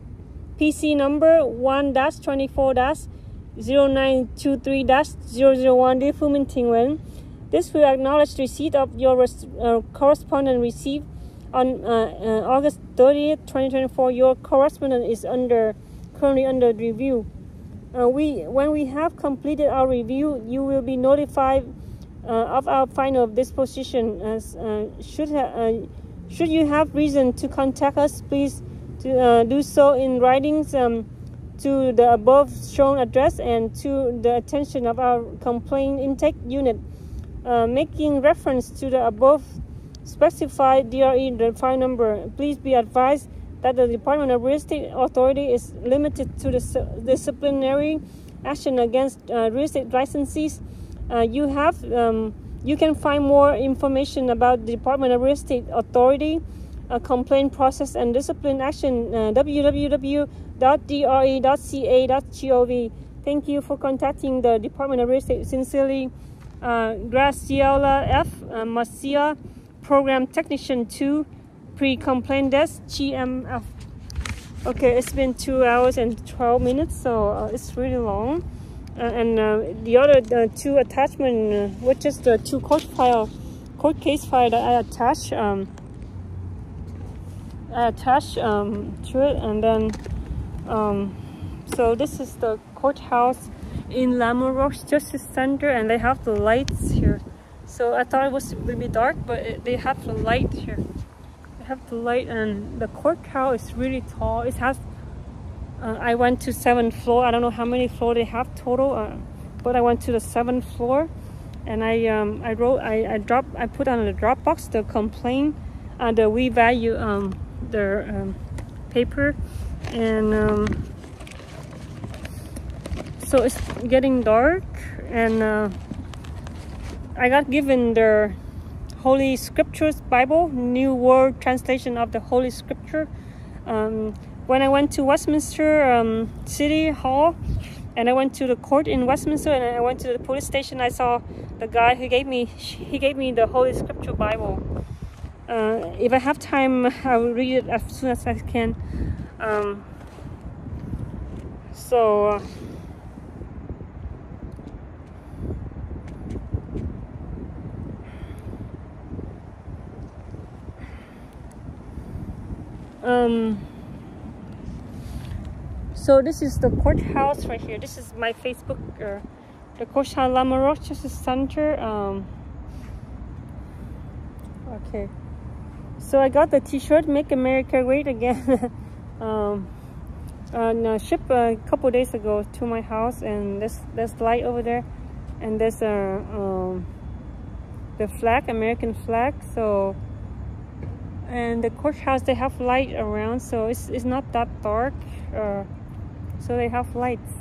PC number 1-24-0923-001, dear Fulminting Nguyen. This will acknowledge receipt of your correspondence received on August 30th, 2024. Your correspondence is currently under review. When we have completed our review, you will be notified of our final disposition. Should you have reason to contact us, please do so in writings to the above shown address and to the attention of our complaint intake unit. Making reference to the above specified DRE, the file number, please be advised that the Department of Real Estate Authority is limited to the disciplinary action against real estate licensees. You can find more information about the Department of Real Estate Authority complaint process and discipline action, www.dre.ca.gov. Thank you for contacting the Department of Real Estate. Sincerely, Graciela F. Marcia, Program Technician 2, Pre-Complaint Desk, GMF. Okay, it's been 2 hours and 12 minutes, so it's really long. And the other two attachments, which is the two court case file that I attached to it. And then so this is the courthouse in Lamoureux Justice Center, and they have the lights here. So I thought it was will be dark, but they have the light here. They have the light, and the courthouse is really tall. It has I went to 7th floor. I don't know how many floors they have total, but I went to the 7th floor, and I put on the Dropbox the complaint, the we value their paper, and so it's getting dark, and I got given the Holy Scriptures Bible, New World Translation of the Holy Scripture. When I went to Westminster City Hall, and I went to the court in Westminster, and I went to the police station, I saw the guy who gave me the Holy Scripture Bible. If I have time, I will read it as soon as I can. So this is the courthouse right here. This is my Facebook, the courthouse Lamoureux Justice Center. Okay, so I got the T-shirt "Make America Great Again" shipped a couple days ago to my house, and there's light over there, and there's the flag, American flag. So, and the courthouse, they have light around, so it's not that dark. So they have lights.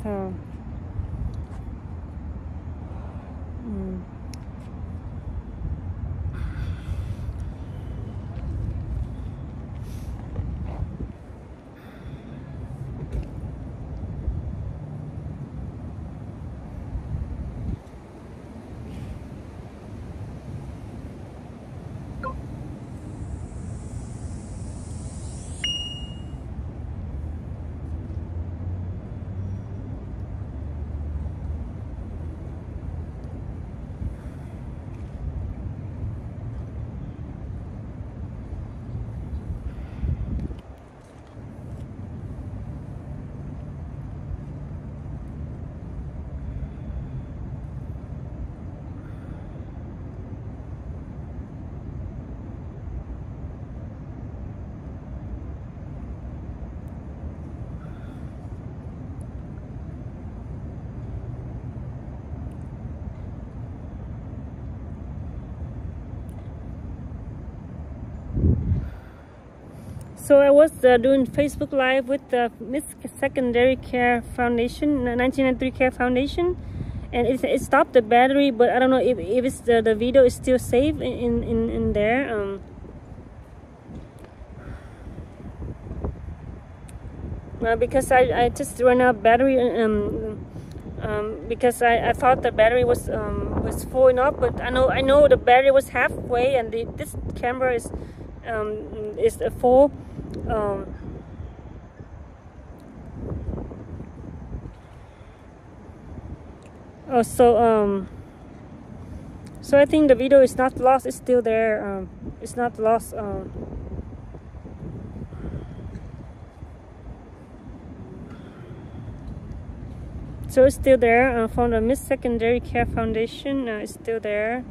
So I was doing Facebook Live with the Miss Secondary Care Foundation, 1993 Care Foundation, and it stopped the battery, but I don't know if it's the video is still saved in there. Because I just ran out of battery, because I thought the battery was full enough, but I know the battery was halfway, and this camera is full. So I think the video is not lost, it's still there. It's not lost. So it's still there from the Miss Secondary Care Foundation. It's still there.